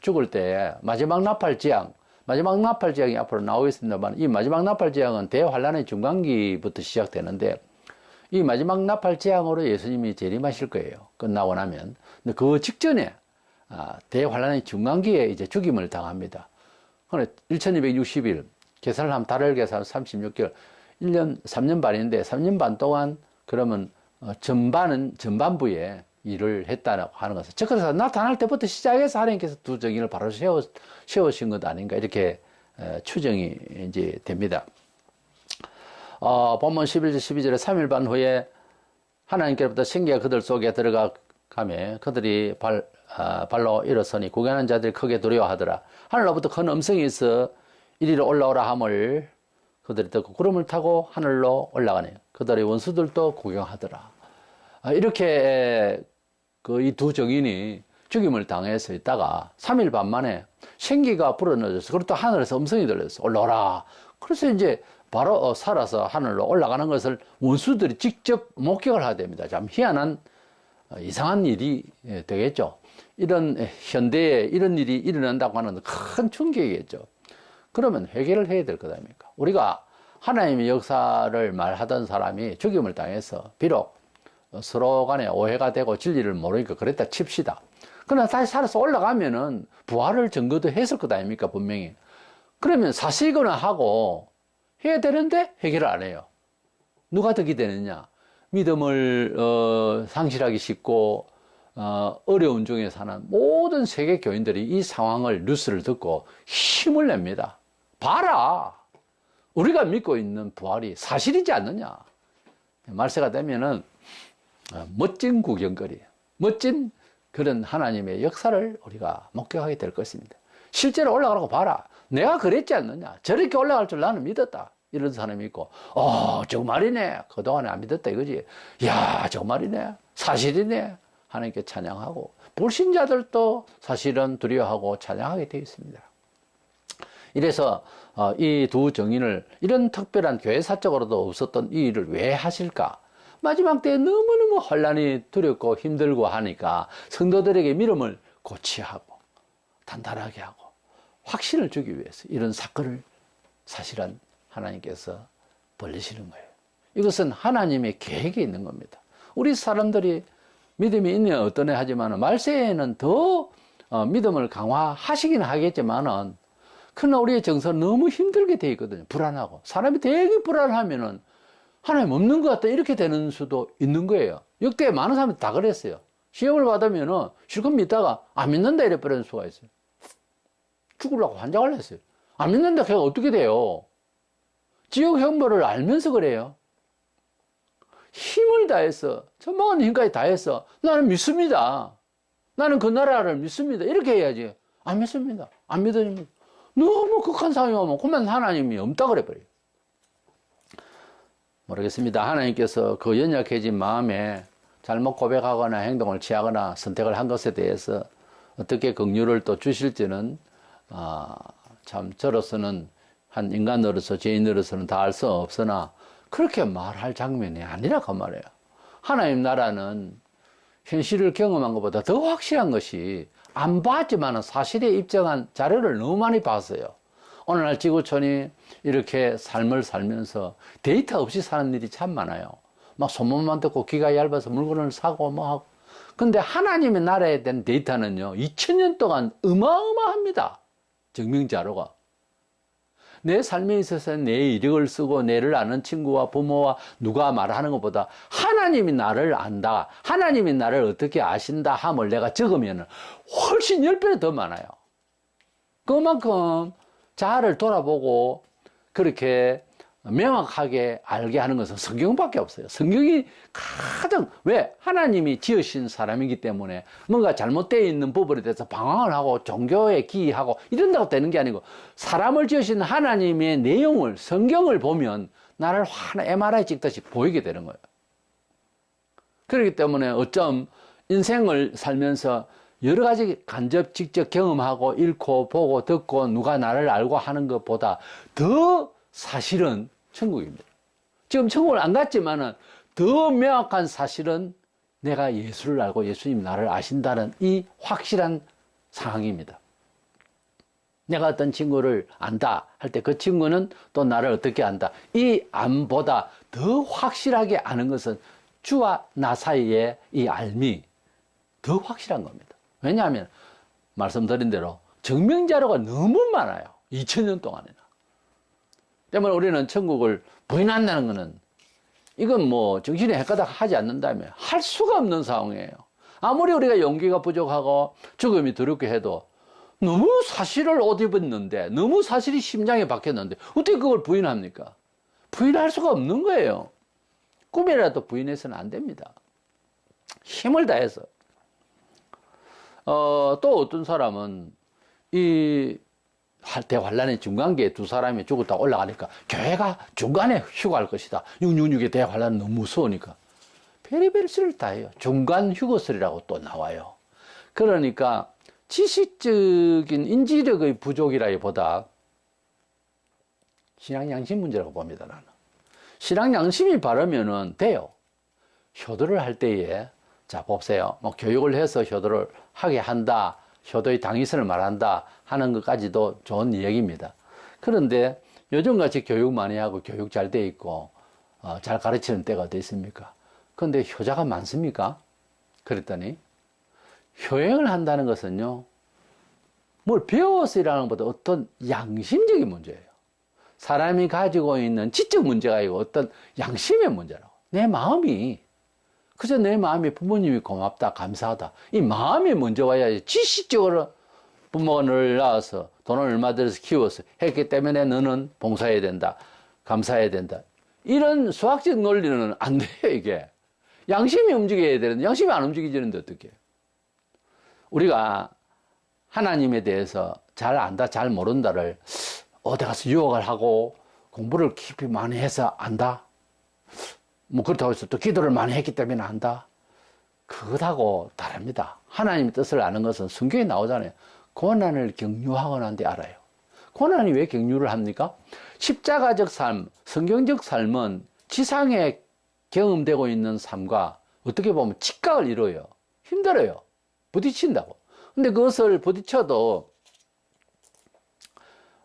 죽을 때 마지막 나팔지향이 앞으로 나오겠습니다만, 이 마지막 나팔지향은 대환란의 중간기부터 시작되는데 이 마지막 나팔지향으로 예수님이 재림하실 거예요. 끝나고 나면. 근데 그 직전에 대환란의 중간기에 이제 죽임을 당합니다. 그런데 1260일 계산을 하면 달을 계산 36개월, 1년 3년 반인데 3년 반 동안 그러면 전반부에 일을 했다고 하는 것은, 즉 그래서 나타날 때부터 시작해서 하나님께서 두 정인을 바로 세우신 것 아닌가, 이렇게 추정이 이제 됩니다. 본문 11절 12절에 3일 반 후에 하나님께로부터 생기가 그들 속에 들어가며 그들이 발로 일어서니 구경하는 자들이 크게 두려워하더라. 하늘로부터 큰 음성이 있어 이리로 올라오라 함을 그들이 듣고 구름을 타고 하늘로 올라가네요. 그들의 원수들도 구경하더라. 이렇게 이 두 정인이 죽임을 당해서 있다가 3일 반 만에 생기가 불어넣어져서, 그리고 또 하늘에서 음성이 들려서 올라오라. 그래서 이제 바로 살아서 하늘로 올라가는 것을 원수들이 직접 목격을 하게 됩니다. 참 희한한 이상한 일이 되겠죠. 이런 현대에 이런 일이 일어난다고 하는 큰 충격이겠죠. 그러면 회개를 해야 될 것 아닙니까? 우리가 하나님의 역사를 말하던 사람이 죽임을 당해서 비록 서로 간에 오해가 되고 진리를 모르니까 그랬다 칩시다. 그러나 다시 살아서 올라가면은 부활을 증거도 했을 것 아닙니까? 분명히. 그러면 사실거나 하고 해야 되는데 해결을 안 해요. 누가 덕이 되느냐? 믿음을 상실하기 쉽고 어려운 중에 사는 모든 세계 교인들이 이 상황을 뉴스를 듣고 힘을 냅니다. 봐라! 우리가 믿고 있는 부활이 사실이지 않느냐? 말세가 되면은 멋진 구경거리, 멋진 그런 하나님의 역사를 우리가 목격하게 될 것입니다. 실제로 올라가라고 봐라. 내가 그랬지 않느냐? 저렇게 올라갈 줄 나는 믿었다. 이런 사람이 있고, 정말이네. 그동안에 안 믿었다 이거지. 야, 정말이네. 사실이네. 하나님께 찬양하고, 불신자들도 사실은 두려워하고 찬양하게 되어 있습니다. 이래서 이 두 정인을 이런 특별한 교회사적으로도 없었던 이 일을 왜 하실까? 마지막 때에 너무너무 혼란이 두렵고 힘들고 하니까 성도들에게 믿음을 고취하고 단단하게 하고 확신을 주기 위해서 이런 사건을 사실은 하나님께서 벌리시는 거예요. 이것은 하나님의 계획이 있는 겁니다. 우리 사람들이 믿음이 있냐 어떠냐 하지만 말세에는 더 믿음을 강화하시긴 하겠지만은 그러나 우리의 정서는 너무 힘들게 되어 있거든요. 불안하고. 사람이 되게 불안하면은 하나님 없는 것 같다 이렇게 되는 수도 있는 거예요. 역대 많은 사람들이 다 그랬어요. 시험을 받으면은 실컷 믿다가 안 믿는다 이래 버리는 수가 있어요. 죽으려고 환장을 했어요. 안 믿는다 걔가 어떻게 돼요? 지옥 형벌을 알면서 그래요. 힘을 다해서 전망하는 힘까지 다해서 나는 믿습니다. 나는 그 나라를 믿습니다. 이렇게 해야지. 안 믿습니다. 안 믿어집니다. 너무 극한 상황이 오면 그만 하나님이 없다 그래 버려요. 모르겠습니다. 하나님께서 그 연약해진 마음에 잘못 고백하거나 행동을 취하거나 선택을 한 것에 대해서 어떻게 긍휼을 또 주실지는 참 저로서는 한 인간으로서 죄인으로서는 다 알 수 없으나 그렇게 말할 장면이 아니라 그 말이에요. 하나님 나라는 현실을 경험한 것보다 더 확실한 것이 안 봤지만 사실에 입증한 자료를 너무 많이 봤어요. 오늘날 지구촌이 이렇게 삶을 살면서 데이터 없이 사는 일이 참 많아요. 막 소문만 듣고 귀가 얇아서 물건을 사고 뭐 하고. 근데 하나님의 나라에 대한 데이터는요, 2000년 동안 어마어마합니다. 증명 자료가. 내 삶에 있어서 내 이력을 쓰고 내를 아는 친구와 부모와 누가 말하는 것보다 하나님이 나를 안다, 하나님이 나를 어떻게 아신다 함을 내가 적으면 훨씬 10배는 더 많아요. 그만큼 자아를 돌아보고 그렇게 명확하게 알게 하는 것은 성경밖에 없어요. 성경이 가장, 왜? 하나님이 지으신 사람이기 때문에 뭔가 잘못되어 있는 부분에 대해서 방황을 하고 종교에 기이하고 이런다고 되는 게 아니고 사람을 지으신 하나님의 내용을, 성경을 보면 나를 하나 MRI 찍듯이 보이게 되는 거예요. 그렇기 때문에 어쩜 인생을 살면서 여러 가지 간접, 직접 경험하고 읽고 보고 듣고 누가 나를 알고 하는 것보다 더 사실은 천국입니다. 지금 천국을 안 갔지만은 더 명확한 사실은 내가 예수를 알고 예수님이 나를 아신다는 이 확실한 상황입니다. 내가 어떤 친구를 안다 할 때 그 친구는 또 나를 어떻게 안다. 이 암보다 더 확실하게 아는 것은 주와 나 사이의 이 알미 더 확실한 겁니다. 왜냐하면 말씀드린 대로 증명자료가 너무 많아요. 2000년 동안에는. 때문에 우리는 천국을 부인한다는 것은 이건 뭐 정신이 헷가닥 하지 않는다면 할 수가 없는 상황이에요. 아무리 우리가 용기가 부족하고 죽음이 두렵게 해도 너무 사실을 옷 입었는데 너무 사실이 심장에 박혔는데 어떻게 그걸 부인합니까? 부인할 수가 없는 거예요. 꿈이라도 부인해서는 안 됩니다. 힘을 다해서. 또 어떤 사람은 이 대환란의 중간기에 두 사람이 죽었다 올라가니까 교회가 중간에 휴가할 것이다. 666의 대환란은 너무 무서우니까. 별의별 소리를 다 해요. 중간 휴거설이라고 또 나와요. 그러니까 지식적인 인지력의 부족이라기보다 신앙 양심 문제라고 봅니다, 나는. 신앙 양심이 바르면은 돼요. 효도를 할 때에 자, 보세요. 뭐 교육을 해서 효도를 하게 한다, 효도의 당위성을 말한다 하는 것까지도 좋은 이야기입니다. 그런데 요즘같이 교육 많이 하고 교육 잘 돼 있고 잘 가르치는 때가 어디 있습니까? 그런데 효자가 많습니까? 그랬더니 효행을 한다는 것은요, 뭘 배워서 일하는 것보다 어떤 양심적인 문제예요. 사람이 가지고 있는 지적 문제가 아니고 어떤 양심의 문제라고. 내 마음이, 그저 내 마음이 부모님이 고맙다, 감사하다. 이 마음이 먼저 와야지. 지식적으로 부모를 낳아서 돈을 얼마 들여서 키워서 했기 때문에 너는 봉사해야 된다, 감사해야 된다. 이런 수학적 논리는 안 돼요, 이게. 양심이 움직여야 되는데, 양심이 안 움직이지는데 어떻게. 우리가 하나님에 대해서 잘 안다, 잘 모른다를 어디 가서 유학을 하고 공부를 깊이 많이 해서 안다? 뭐 그렇다고 해서 또 기도를 많이 했기 때문에 안다? 그것하고 다릅니다. 하나님의 뜻을 아는 것은 성경에 나오잖아요. 고난을 격려하거나 한데 알아요. 고난이 왜 격려를 합니까? 십자가적 삶, 성경적 삶은 지상에 경험되고 있는 삶과 어떻게 보면 직각을 이루어요. 힘들어요. 부딪힌다고. 근데 그것을 부딪혀도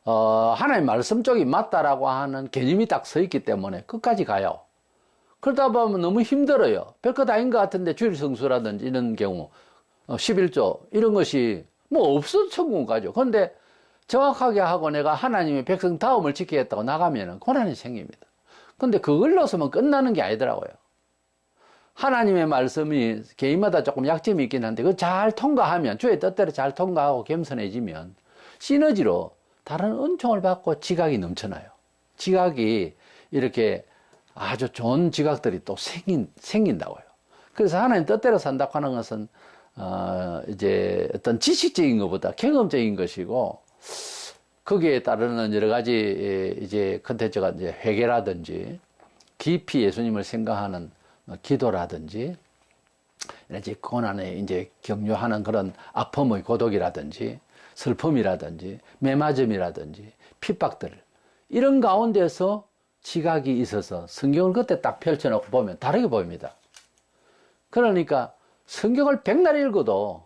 하나님 말씀 쪽이 맞다라고 하는 개념이 딱 서 있기 때문에 끝까지 가요. 그러다 보면 너무 힘들어요. 별것 아닌 것 같은데 주일성수라든지 이런 경우 11조 이런 것이 뭐 없어도 천국 가죠. 그런데 정확하게 하고 내가 하나님의 백성 다움을 지키겠다고 나가면 고난이 생깁니다. 근데 그걸로서만 끝나는 게 아니더라고요. 하나님의 말씀이 개인마다 조금 약점이 있긴 한데 그거 잘 통과하면, 주의 뜻대로 잘 통과하고 겸손해지면 시너지로 다른 은총을 받고 지각이 넘쳐나요. 지각이 이렇게 아주 좋은 지각들이 또 생긴다고요. 그래서 하나님 뜻대로 산다고 하는 것은 이제 어떤 지식적인 것보다 경험적인 것이고, 거기에 따르는 여러 가지 이제 컨텐츠가 이제 회개라든지 깊이 예수님을 생각하는 기도라든지, 이제 고난에 이제 격려하는 그런 아픔의 고독이라든지 슬픔이라든지 매맞음이라든지 핍박들, 이런 가운데서 지각이 있어서 성경을 그때 딱 펼쳐놓고 보면 다르게 보입니다. 그러니까 성경을 백날 읽어도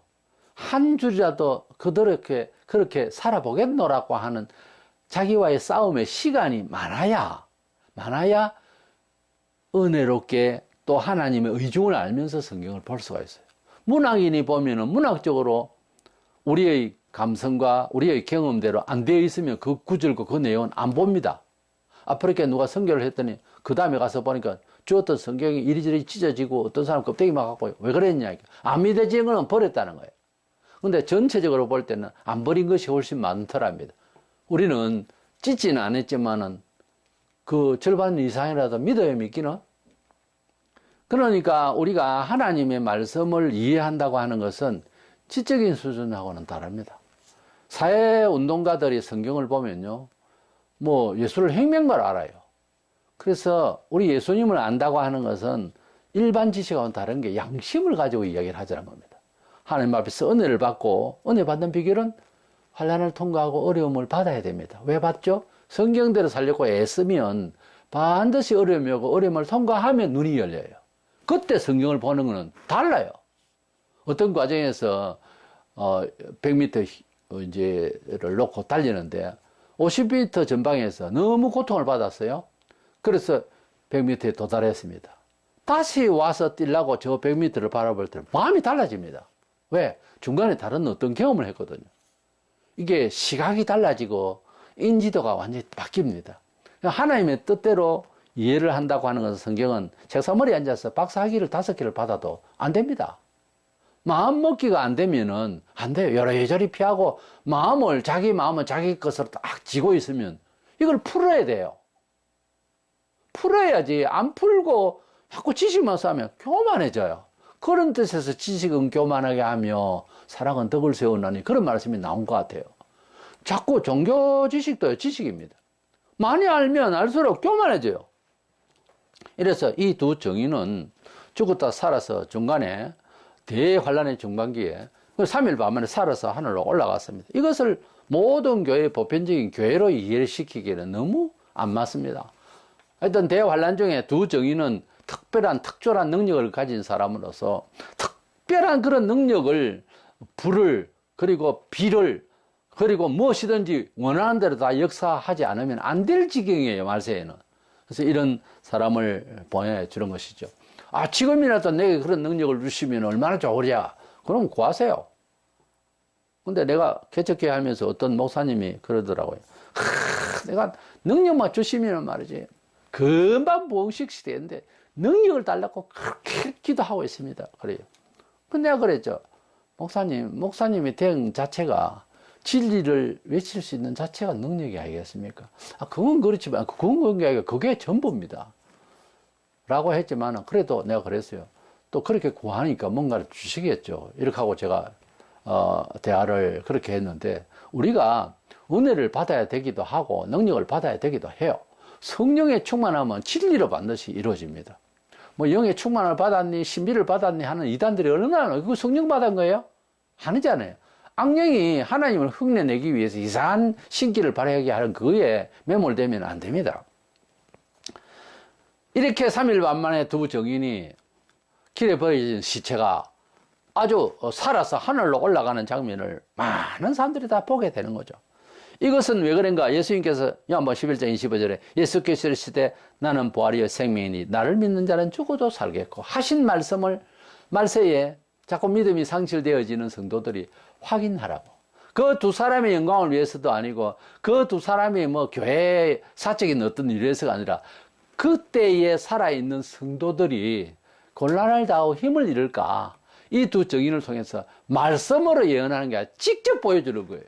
한 줄이라도 그렇게 살아보겠노라고 하는 자기와의 싸움의 시간이 많아야 은혜롭게 또 하나님의 의중을 알면서 성경을 볼 수가 있어요. 문학인이 보면은 문학적으로 우리의 감성과 우리의 경험대로 안 되어 있으면 그 구절과 그 내용은 안 봅니다. 앞으로 이렇게 누가 선교를 했더니 그 다음에 가서 보니까 주었던 성경이 이리저리 찢어지고 어떤 사람 껍데기 막았고 왜 그랬냐. 안 믿어지는 건 버렸다는 거예요. 근데 전체적으로 볼 때는 안 버린 것이 훨씬 많더랍니다. 우리는 찢지는 않았지만은 그 절반 이상이라도 믿어야 믿기는. 그러니까 우리가 하나님의 말씀을 이해한다고 하는 것은 지적인 수준하고는 다릅니다. 사회운동가들이 성경을 보면요, 뭐 예수를 행명만 알아요. 그래서 우리 예수님을 안다고 하는 것은 일반 지식하고는 다른 게 양심을 가지고 이야기를 하자는 겁니다. 하나님 앞에서 은혜를 받고, 은혜 받는 비결은 환난을 통과하고 어려움을 받아야 됩니다. 왜 받죠? 성경대로 살려고 애쓰면 반드시 어려움이 오고 어려움을 통과하면 눈이 열려요. 그때 성경을 보는 것은 달라요. 어떤 과정에서 100m 이제를 놓고 달리는데 50m 전방에서 너무 고통을 받았어요. 그래서 100m에 도달했습니다. 다시 와서 뛰려고 저 100m를 바라볼 때 마음이 달라집니다. 왜? 중간에 다른 어떤 경험을 했거든요. 이게 시각이 달라지고 인지도가 완전히 바뀝니다. 하나님의 뜻대로 이해를 한다고 하는 것은 성경은 책상머리에 앉아서 박사학위를 5개를 받아도 안 됩니다. 마음 먹기가 안 되면은 안 돼요. 여러저리 피하고 자기 마음을 자기 것으로 딱 쥐고 있으면 이걸 풀어야 돼요. 풀어야지. 안 풀고 자꾸 지식만 쌓으면 교만해져요. 그런 뜻에서 지식은 교만하게 하며 사랑은 덕을 세우나니, 그런 말씀이 나온 것 같아요. 자꾸 종교 지식도 지식입니다. 많이 알면 알수록 교만해져요. 이래서 이 두 정의는 죽었다 살아서 중간에 대환란의 중반기에 3일 밤 만에 살아서 하늘로 올라갔습니다. 이것을 모든 교회의 보편적인 교회로 이해를 시키기에는 너무 안 맞습니다. 하여튼 대환란 중에 두 정의는 특별한 특별한 능력을 가진 사람으로서 특별한 그런 능력을, 불을, 그리고 비를, 그리고 무엇이든지 원하는 대로 다 역사하지 않으면 안 될 지경이에요, 말세에는. 그래서 이런 사람을 보내주는 것이죠. 아, 지금이라도 내게 그런 능력을 주시면 얼마나 좋으랴. 그럼 구하세요. 근데 내가 개척교회 하면서 어떤 목사님이 그러더라고요. 내가 능력만 주시면 말이지. 금방 부흥식 시대인데 능력을 달라고 그렇게 기도하고 있습니다. 그래요. 근데 내가 그랬죠. 목사님의 대응 자체가 진리를 외칠 수 있는 자체가 능력이 아니겠습니까? 아, 그건 그렇지만, 그건 그런 게 아니라 그게 전부입니다. 라고 했지만, 그래도 내가 그랬어요. 또 그렇게 구하니까 뭔가를 주시겠죠. 이렇게 하고 제가, 대화를 그렇게 했는데, 우리가 은혜를 받아야 되기도 하고, 능력을 받아야 되기도 해요. 성령의 충만하면 진리로 반드시 이루어집니다. 뭐, 영의 충만을 받았니, 신비를 받았니 하는 이단들이 얼마나, 그거 성령 받은 거예요? 아니잖아요. 악령이 하나님을 흉내내기 위해서 이상한 신기를 발휘하게 하는 그거에 매몰되면 안 됩니다. 이렇게 3일 반 만에 두 정인이 길에 버려진 시체가 아주 살아서 하늘로 올라가는 장면을 많은 사람들이 다 보게 되는 거죠. 이것은 왜 그런가? 예수님께서 요한복음 11장 25절에 예수께서 이르시되 나는 부활이요 생명이니 나를 믿는 자는 죽어도 살겠고 하신 말씀을 말세에 자꾸 믿음이 상실되어지는 성도들이 확인하라고. 그 두 사람의 영광을 위해서도 아니고 그 두 사람이 뭐 교회 사적인 어떤 일을 위해서가 아니라 그때에 살아있는 성도들이 곤란을 당하고 힘을 잃을까. 이 두 정인을 통해서 말씀으로 예언하는 게 아니라 직접 보여주는 거예요.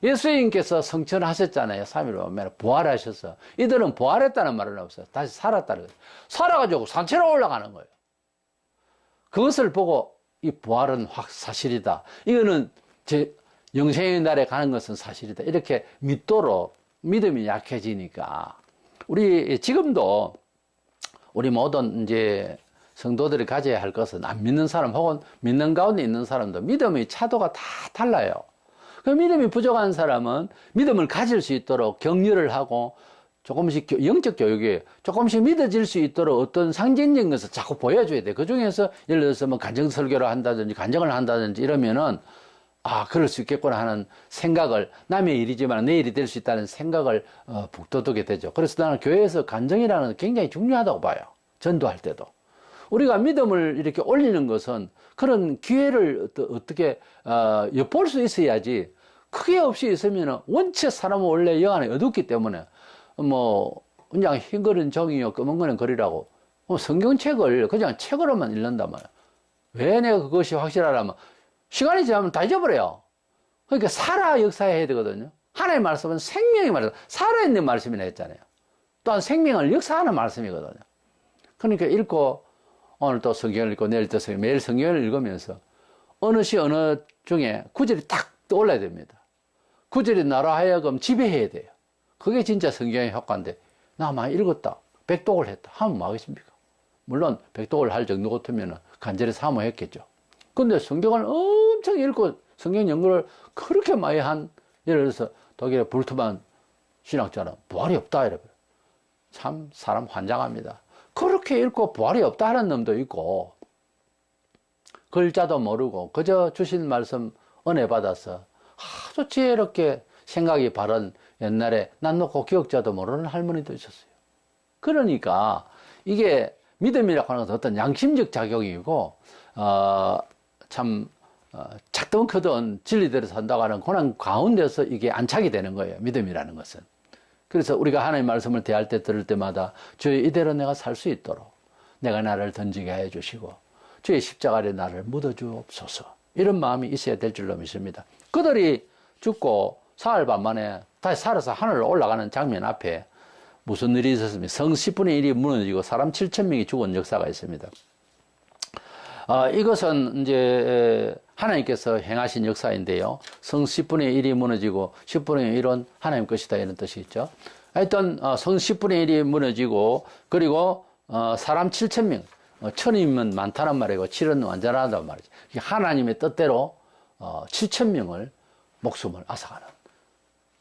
예수님께서 성천하셨잖아요. 3일 만에 부활하셔서. 이들은 부활했다는 말은 없어요. 다시 살았다는 거예요. 살아가지고 산채로 올라가는 거예요. 그것을 보고 이 부활은 확 사실이다. 이거는 제 영생의 날에 가는 것은 사실이다. 이렇게 믿도록 믿음이 약해지니까 우리 지금도 우리 모든 이제 성도들이 가져야 할 것은 안 믿는 사람 혹은 믿는 가운데 있는 사람도 믿음의 차도가 다 달라요. 그 믿음이 부족한 사람은 믿음을 가질 수 있도록 격려를 하고 조금씩 영적 교육에 조금씩 믿어질 수 있도록 어떤 상징적인 것을 자꾸 보여줘야 돼. 그 중에서 예를 들어서 뭐 간증 설교를 한다든지 간증을 한다든지 이러면은 아, 그럴 수 있겠구나 하는 생각을 남의 일이지만 내 일이 될 수 있다는 생각을 북돋우게 되죠. 그래서 나는 교회에서 간증이라는 게 굉장히 중요하다고 봐요. 전도할 때도. 우리가 믿음을 이렇게 올리는 것은 그런 기회를 어떻게 엿볼 수 있어야지 크게 없이 있으면 원체 사람은 원래 영 안에 어둡기 때문에 뭐 그냥 흰 거는 종이요 검은 거는 글이라고 성경책을 그냥 책으로만 읽는단 말이야. 왜 내가 그것이 확실하라면 시간이 지나면 다 잊어버려요. 그러니까 살아 역사해야 되거든요. 하나님의 말씀은 생명의 말씀, 살아있는 말씀이라 했잖아요. 또한 생명을 역사하는 말씀이거든요. 그러니까 읽고 오늘 또 성경을 읽고 내일 또 매일 성경을 읽으면서 어느 시 어느 중에 구절이 딱 떠올라야 됩니다. 구절이 나로 하여금 지배해야 돼요. 그게 진짜 성경의 효과인데 나 많이 읽었다. 백독을 했다. 하면 뭐 하겠습니까? 물론 백독을 할 정도 같으면 간절히 사모했겠죠. 근데 성경을 엄청 읽고 성경 연구를 그렇게 많이 한 예를 들어서 독일의 불트만 신학자는 부활이 없다 이래요. 참 사람 환장합니다. 그렇게 읽고 부활이 없다 하는 놈도 있고 글자도 모르고 그저 주신 말씀 은혜 받아서 아주 지혜롭게 생각이 바른 옛날에 난 놓고 기억자도 모르는 할머니도 있었어요. 그러니까 이게 믿음이라고 하는 것은 어떤 양심적 작용이고 작든 크든 진리대로 산다고 하는 고난 가운데서 이게 안착이 되는 거예요. 믿음이라는 것은. 그래서 우리가 하나님의 말씀을 대할 때 들을 때마다 주의 이대로 내가 살 수 있도록 내가 나를 던지게 해 주시고 주의 십자가에 나를 묻어 주옵소서. 이런 마음이 있어야 될 줄로 믿습니다. 그들이 죽고 사흘 반 만에 다시 살아서 하늘로 올라가는 장면 앞에 무슨 일이 있었습니까? 성 10분의 1이 무너지고 사람 7,000명이 죽은 역사가 있습니다. 이것은 이제 하나님께서 행하신 역사인데요. 성 10분의 1이 무너지고 10분의 1은 하나님 것이다 이런 뜻이 있죠. 하여튼 성 10분의 1이 무너지고 그리고 사람 7,000명 1,000이면 많다는 말이고 7은 완전하다는 말이죠. 하나님의 뜻대로 7,000명을 목숨을 앗아가는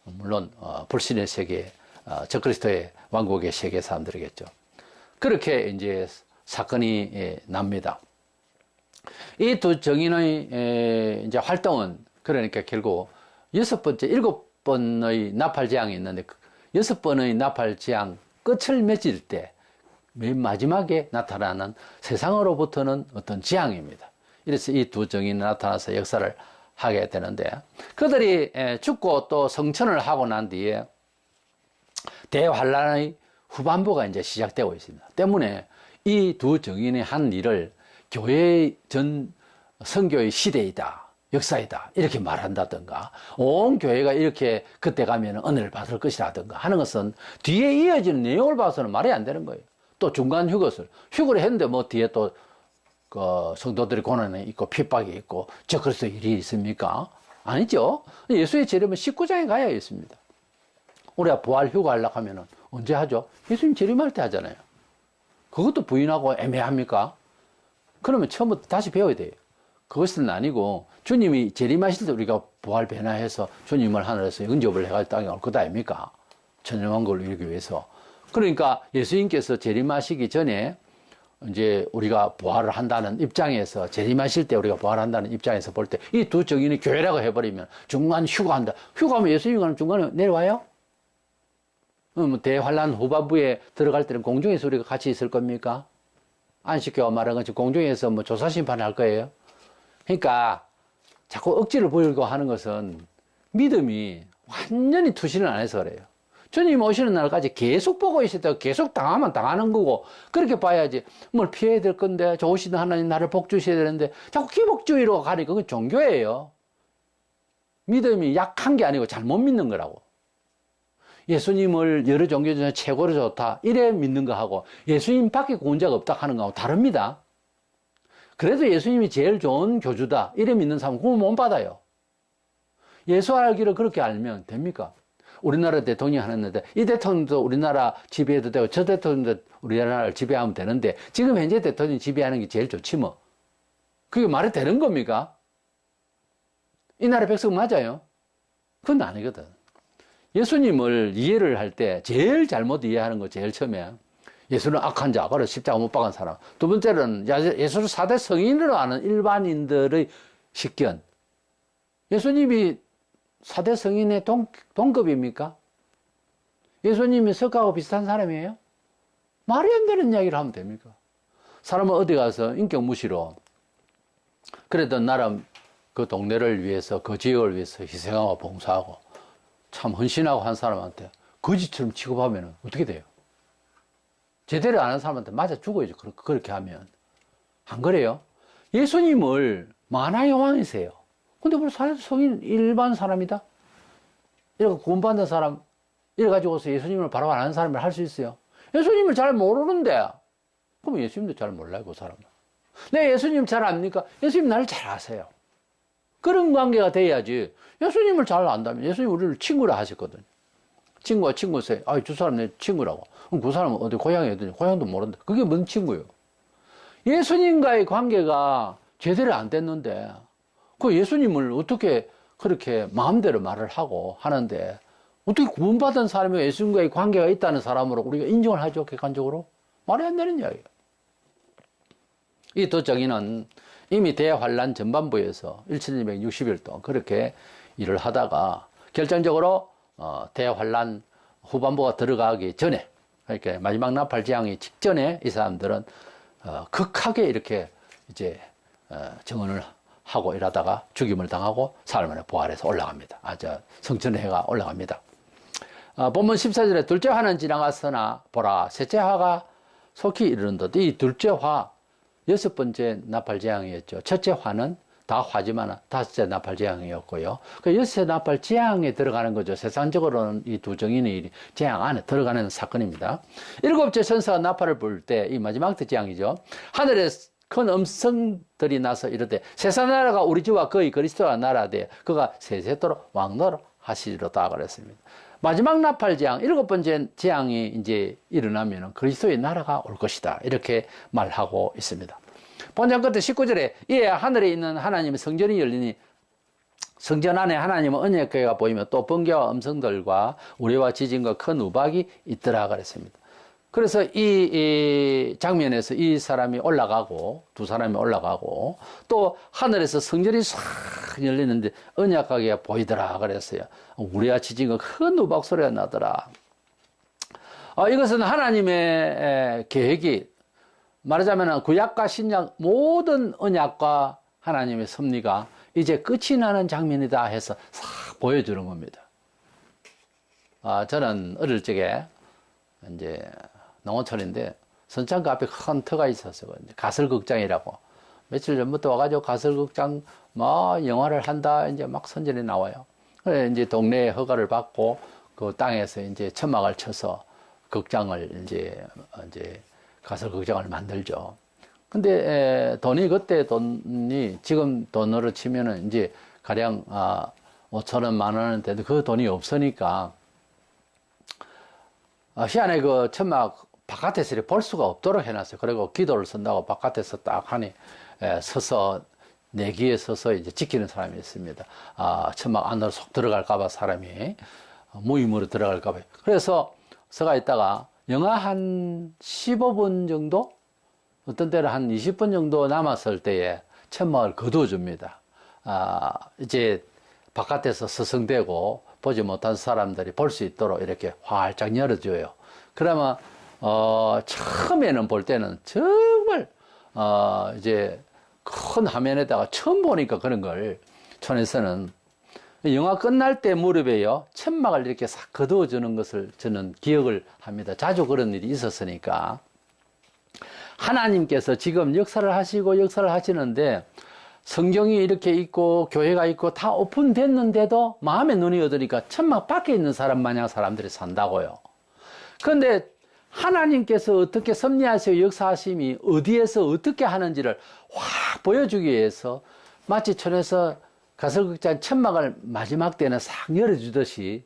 물론 불신의 세계 적그리스도의 왕국의 세계 사람들이겠죠. 그렇게 이제 사건이 납니다. 이 두 정인의 이제 활동은 그러니까 결국 6번째, 7번의 나팔 재앙이 있는데 6번의 나팔 재앙 끝을 맺을 때 맨 마지막에 나타나는 세상으로부터는 어떤 재앙입니다. 이래서 이 두 정인이 나타나서 역사를 하게 되는데, 그들이 죽고 또 성천을 하고 난 뒤에 대환란의 후반부가 이제 시작되고 있습니다. 때문에 이 두 정인이 한 일을 교회의 전 선교의 시대이다, 역사이다, 이렇게 말한다든가, 온 교회가 이렇게 그때 가면 은혜를 받을 것이라든가 하는 것은 뒤에 이어지는 내용을 봐서는 말이 안 되는 거예요. 또 중간 휴거를 했는데 뭐 뒤에 또 성도들이 고난이 있고 핍박이 있고 저 그래서 일이 있습니까? 아니죠. 예수의 재림은 19장에 가야 있습니다. 우리가 부활 휴가 하려고 하면은 언제 하죠? 예수님 재림할 때 하잖아요. 그것도 부인하고 애매합니까? 그러면 처음부터 다시 배워야 돼요. 그것은 아니고 주님이 재림하실 때 우리가 부활 변화해서 주님을 하늘에서 영접을 해가지고 땅에 올 것 아닙니까? 천년왕국을 이루기 위해서. 그러니까 예수님께서 재림하시기 전에 이제 우리가 부활을 한다는 입장에서, 재림하실 때 우리가 부활한다는 입장에서 볼 때 이 두 정인이 교회라고 해버리면 중간 휴가한다. 휴가하면 예수님과는 중간에 내려와요? 대환란 후반부에 들어갈 때는 공중에서 우리가 같이 있을 겁니까? 안식교가 말한 것처럼 공중에서 뭐 조사심판을 할 거예요? 그러니까 자꾸 억지를 보이고 하는 것은 믿음이 완전히 투신을 안 해서 그래요. 주님 오시는 날까지 계속 보고 있었다가 계속 당하면 당하는 거고, 그렇게 봐야지. 뭘 피해야 될 건데, 좋으신 하나님 나를 복 주셔야 되는데 자꾸 기복주의로 가니까 그건 종교예요. 믿음이 약한 게 아니고 잘못 믿는 거라고. 예수님을 여러 종교 중에 최고로 좋다 이래 믿는 거하고 예수님 밖에 구원자가 없다 하는 거하고 다릅니다. 그래도 예수님이 제일 좋은 교주다 이래 믿는 사람은 구원 못 받아요. 예수 알기를 그렇게 알면 됩니까? 우리나라 대통령이 하는데 이 대통령도 우리나라 지배해도 되고 저 대통령도 우리나라를 지배하면 되는데 지금 현재 대통령이 지배하는 게 제일 좋지 뭐. 그게 말이 되는 겁니까? 이 나라 백성 맞아요? 그건 아니거든. 예수님을 이해를 할 때 제일 잘못 이해하는 거 제일 처음에 예수는 악한 자, 바로 십자가 못 박은 사람. 두 번째는 예수를 4대 성인으로 아는 일반인들의 식견. 예수님이 4대 성인의 동급입니까? 예수님이 석가하고 비슷한 사람이에요? 말이 안 되는 이야기를 하면 됩니까? 사람은 어디 가서 인격 무시로 그래도 나름 그 동네를 위해서, 그 지역을 위해서 희생하고 봉사하고 참 헌신하고 한 사람한테 거지처럼 취급하면 어떻게 돼요? 제대로 안 한 사람한테 맞아 죽어야죠. 그렇게 하면. 안 그래요? 예수님을 만화의 왕이세요. 근데 우리 성인 일반 사람이다? 이렇게 구원받는 사람, 이래가지고서 예수님을 바로 안 하는 사람을 할 수 있어요? 예수님을 잘 모르는데, 그럼 예수님도 잘 몰라요, 그 사람은. 내 예수님 잘 압니까? 예수님 나를 잘 아세요. 그런 관계가 돼야지. 예수님을 잘 안다면, 예수님 우리를 친구라 하셨거든요. 친구가 친구세요. 아, 두 사람 내 친구라고. 그럼 그 사람은 어디 고향이 어디냐? 고향도 모른다. 그게 뭔 친구예요? 예수님과의 관계가 제대로 안 됐는데, 그 예수님을 어떻게 그렇게 마음대로 말을 하고 하는데, 어떻게 구원받은 사람이 예수님과의 관계가 있다는 사람으로 우리가 인정을 하죠, 객관적으로? 말이 안 되는 이야기예요. 이 두 정인은 이미 대환란 전반부에서 1260일 동안 그렇게 일을 하다가 결정적으로 대환란 후반부가 들어가기 전에, 그러니까 마지막 나팔 재앙이 직전에 이 사람들은 극하게 이렇게 이제 정언을 하고 이러다가 죽임을 당하고 사흘 만에 부활해서 올라갑니다. 성천의 해가 올라갑니다. 본문 14절에 둘째 화는 지나갔으나 보라 셋째 화가 속히 이르는듯. 이 둘째 화 6번째 나팔 재앙이었죠. 첫째 화는 다 화지만 5째 나팔 재앙이었고요. 그 6째 나팔 재앙에 들어가는 거죠. 세상적으로는 이 두 정인의 재앙 안에 들어가는 사건입니다. 7째 천사가 나팔을 불 때 이 마지막 재앙이죠. 하늘에 큰 음성들이 나서 이르되 세상 나라가 우리 주와 거의 그리스도와 나라되 그가 세세토록 왕노로 하시리로다 그랬습니다. 마지막 나팔 재앙, 7번째 재앙이 이제 일어나면 그리스도의 나라가 올 것이다. 이렇게 말하고 있습니다. 본장 끝에 19절에 이에 하늘에 있는 하나님의 성전이 열리니 성전 안에 하나님의 언약궤가 보이며 또 번개와 음성들과 우리와 지진과 큰 우박이 있더라 그랬습니다. 그래서 이 장면에서 이 사람이 올라가고, 두 사람이 올라가고, 또 하늘에서 성전이 싹 열리는데 언약궤가 보이더라 그랬어요. 우리같이 지금 큰 우박 소리가 나더라. 이것은 하나님의 계획이, 말하자면 구약과 신약 모든 언약과 하나님의 섭리가 이제 끝이 나는 장면이다 해서 싹 보여주는 겁니다. 저는 어릴 적에 이제 농어촌인데 선창가 앞에 큰 터가 있었어요. 가설극장이라고. 며칠 전부터 와가지고 가설극장 영화를 한다 이제 막 선전이 나와요. 그래 이제 동네에 허가를 받고 그 땅에서 이제 천막을 쳐서 극장을 이제 가설극장을 만들죠. 근데 그때 돈이 지금 돈으로 치면은 이제 가령 5천 원, 만 원인데도 그 돈이 없으니까 희한하게 그 천막 바깥에서 이렇게 볼 수가 없도록 해놨어요. 그리고 기도를 쓴다고 바깥에서 딱 하니 서서 내기에 서서 이제 지키는 사람이 있습니다. 천막 안으로 쏙 들어갈까봐 사람이 무임으로 들어갈까봐. 그래서 서가 있다가 영하 한 15분 정도, 어떤 때는 한 20분 정도 남았을 때에 천막을 거두어줍니다. 이제 바깥에서 서성대고 보지 못한 사람들이 볼 수 있도록 이렇게 활짝 열어줘요. 그러면 처음에는 볼 때는 정말 이제 큰 화면에다가 처음 보니까 그런 걸 촌에서는 영화 끝날 때 무렵에요 천막을 이렇게 싹 거두어주는 것을 저는 기억을 합니다. 자주 그런 일이 있었으니까. 하나님께서 지금 역사를 하시는데 성경이 이렇게 있고 교회가 있고 다 오픈됐는데도 마음의 눈이 어두니까 천막 밖에 있는 사람 마냥 사람들이 산다고요. 그런데 하나님께서 어떻게 섭리하시고 역사하심이 어디에서 어떻게 하는지를 확 보여주기 위해서 마치 촌에서 가설극장 천막을 마지막 때는 싹 열어주듯이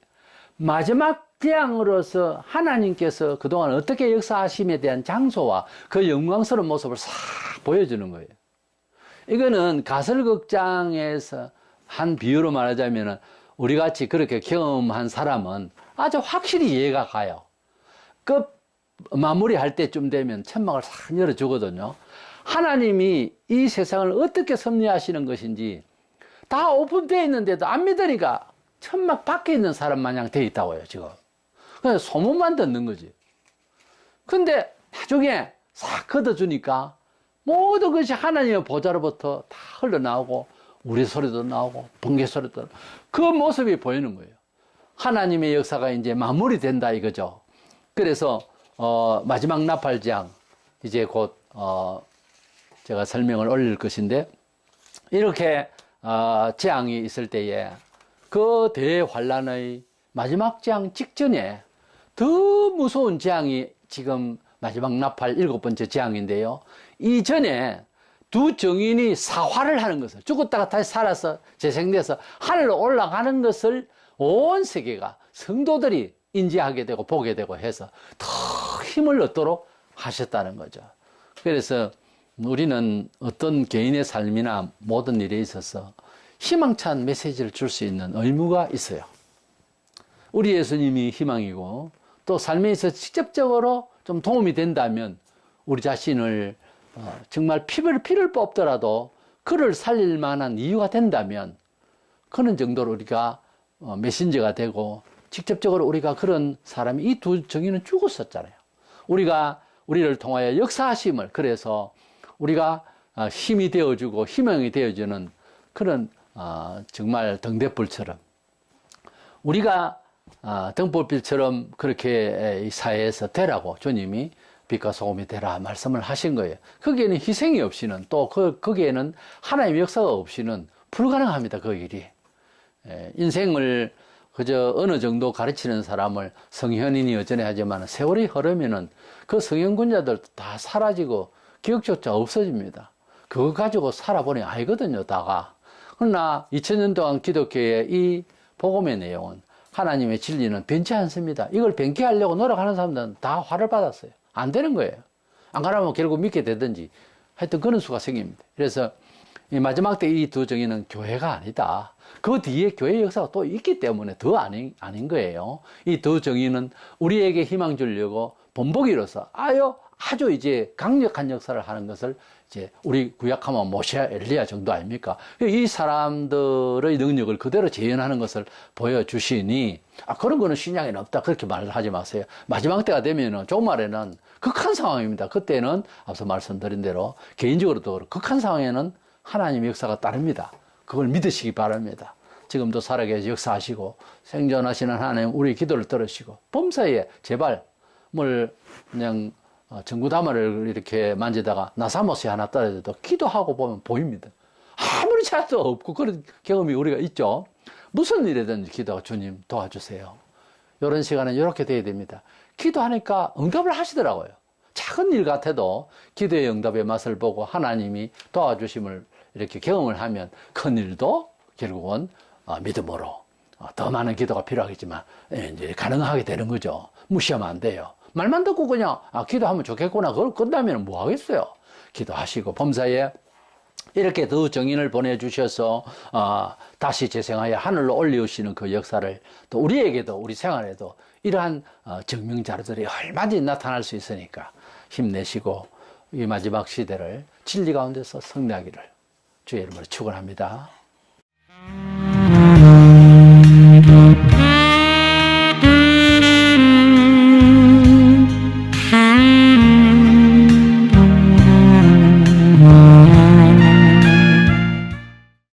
마지막 재앙으로서 하나님께서 그동안 어떻게 역사하심에 대한 장소와 그 영광스러운 모습을 싹 보여주는 거예요. 이거는 가설극장에서 한 비유로 말하자면 우리 같이 그렇게 경험한 사람은 아주 확실히 이해가 가요. 그 마무리할 때쯤 되면 천막을 싹 열어주거든요. 하나님이 이 세상을 어떻게 섭리하시는 것인지 다 오픈되어 있는데도 안 믿으니까 천막 밖에 있는 사람 마냥 돼 있다고요, 지금. 그냥 소문만 듣는 거지. 근데 나중에 싹 걷어주니까 모든 것이 하나님의 보좌로부터 다 흘러나오고 우리 소리도 나오고 번개 소리도 나오고 그 모습이 보이는 거예요. 하나님의 역사가 이제 마무리된다 이거죠. 그래서 마지막 나팔장 이제 곧 제가 설명을 올릴 것인데 이렇게 재앙이 있을 때에 그 대환란의 마지막 재앙 직전에 더 무서운 재앙이 지금 마지막 나팔 7번째 재앙인데요. 이전에 두 정인이 사화를 하는 것을 죽었다가 다시 살아서 재생돼서 하늘로 올라가는 것을 온 세계가 성도들이 인지하게 되고 보게 되고 해서 더 힘을 얻도록 하셨다는 거죠. 그래서 우리는 어떤 개인의 삶이나 모든 일에 있어서 희망찬 메시지를 줄 수 있는 의무가 있어요. 우리 예수님이 희망이고 또 삶에 있어서 직접적으로 좀 도움이 된다면 우리 자신을 정말 피를 뽑더라도 그를 살릴 만한 이유가 된다면 그런 정도로 우리가 메신저가 되고 직접적으로 우리가 그런 사람이 이 두 정의는 죽었었잖아요. 우리를 통하여 역사하심을 그래서 우리가 힘이 되어주고 희망이 되어주는 그런 정말 등대불처럼 우리가 등불빛처럼 그렇게 이 사회에서 되라고 주님이 빛과 소금이 되라 말씀을 하신 거예요. 거기에는 희생이 없이는 또 거기에는 하나님의 역사가 없이는 불가능합니다. 그 일이. 인생을 그저 어느 정도 가르치는 사람을 성현인이 여전히 하지만 세월이 흐르면은 그 성현군자들도 다 사라지고 기억조차 없어집니다. 그거 가지고 살아보니 알거든요, 다가. 그러나 2000년 동안 기독교의 이 복음의 내용은 하나님의 진리는 변치 않습니다. 이걸 변개하려고 노력하는 사람들은 다 화를 받았어요. 안 되는 거예요. 안 그러면 결국 믿게 되든지 하여튼 그런 수가 생깁니다. 그래서 이 마지막 때 이 두 정의는 교회가 아니다. 그 뒤에 교회 역사가 또 있기 때문에 더 아닌 거예요. 이 두 정의는 우리에게 희망 주려고 본보기로서 아주 이제 강력한 역사를 하는 것을 이제 우리 구약하면 모세, 엘리야 정도 아닙니까? 이 사람들의 능력을 그대로 재현하는 것을 보여주시니 그런 거는 신약에는 없다 그렇게 말을 하지 마세요. 마지막 때가 되면은 종말에는 극한 상황입니다. 그때는 앞서 말씀드린 대로 개인적으로도 극한 상황에는 하나님의 역사가 따릅니다. 그걸 믿으시기 바랍니다. 지금도 살아계셔 역사하시고 생존하시는 하나님 우리 기도를 들으시고 범사에 제발 뭘 그냥 전구다마를 이렇게 만지다가 나사못이 하나 떨어져도 기도하고 보면 보입니다. 아무리 찾아도 없고 그런 경험이 우리가 있죠. 무슨 일이든 기도하고 주님 도와주세요. 이런 시간은 이렇게 돼야 됩니다. 기도하니까 응답을 하시더라고요. 작은 일 같아도 기도의 응답의 맛을 보고 하나님이 도와주심을 이렇게 경험을 하면 큰 일도 결국은 믿음으로 더 많은 기도가 필요하겠지만 이제 가능하게 되는 거죠. 무시하면 안 돼요. 말만 듣고 그냥 기도하면 좋겠구나 그걸 끝나면 뭐 하겠어요. 기도하시고 범사에 이렇게 더 정인을 보내주셔서 다시 재생하여 하늘로 올리우시는 그 역사를 또 우리에게도 우리 생활에도 이러한 증명자료들이 얼마든지 나타날 수 있으니까 힘내시고 이 마지막 시대를 진리 가운데서 승리하기를 주의 이름으로 축원합니다.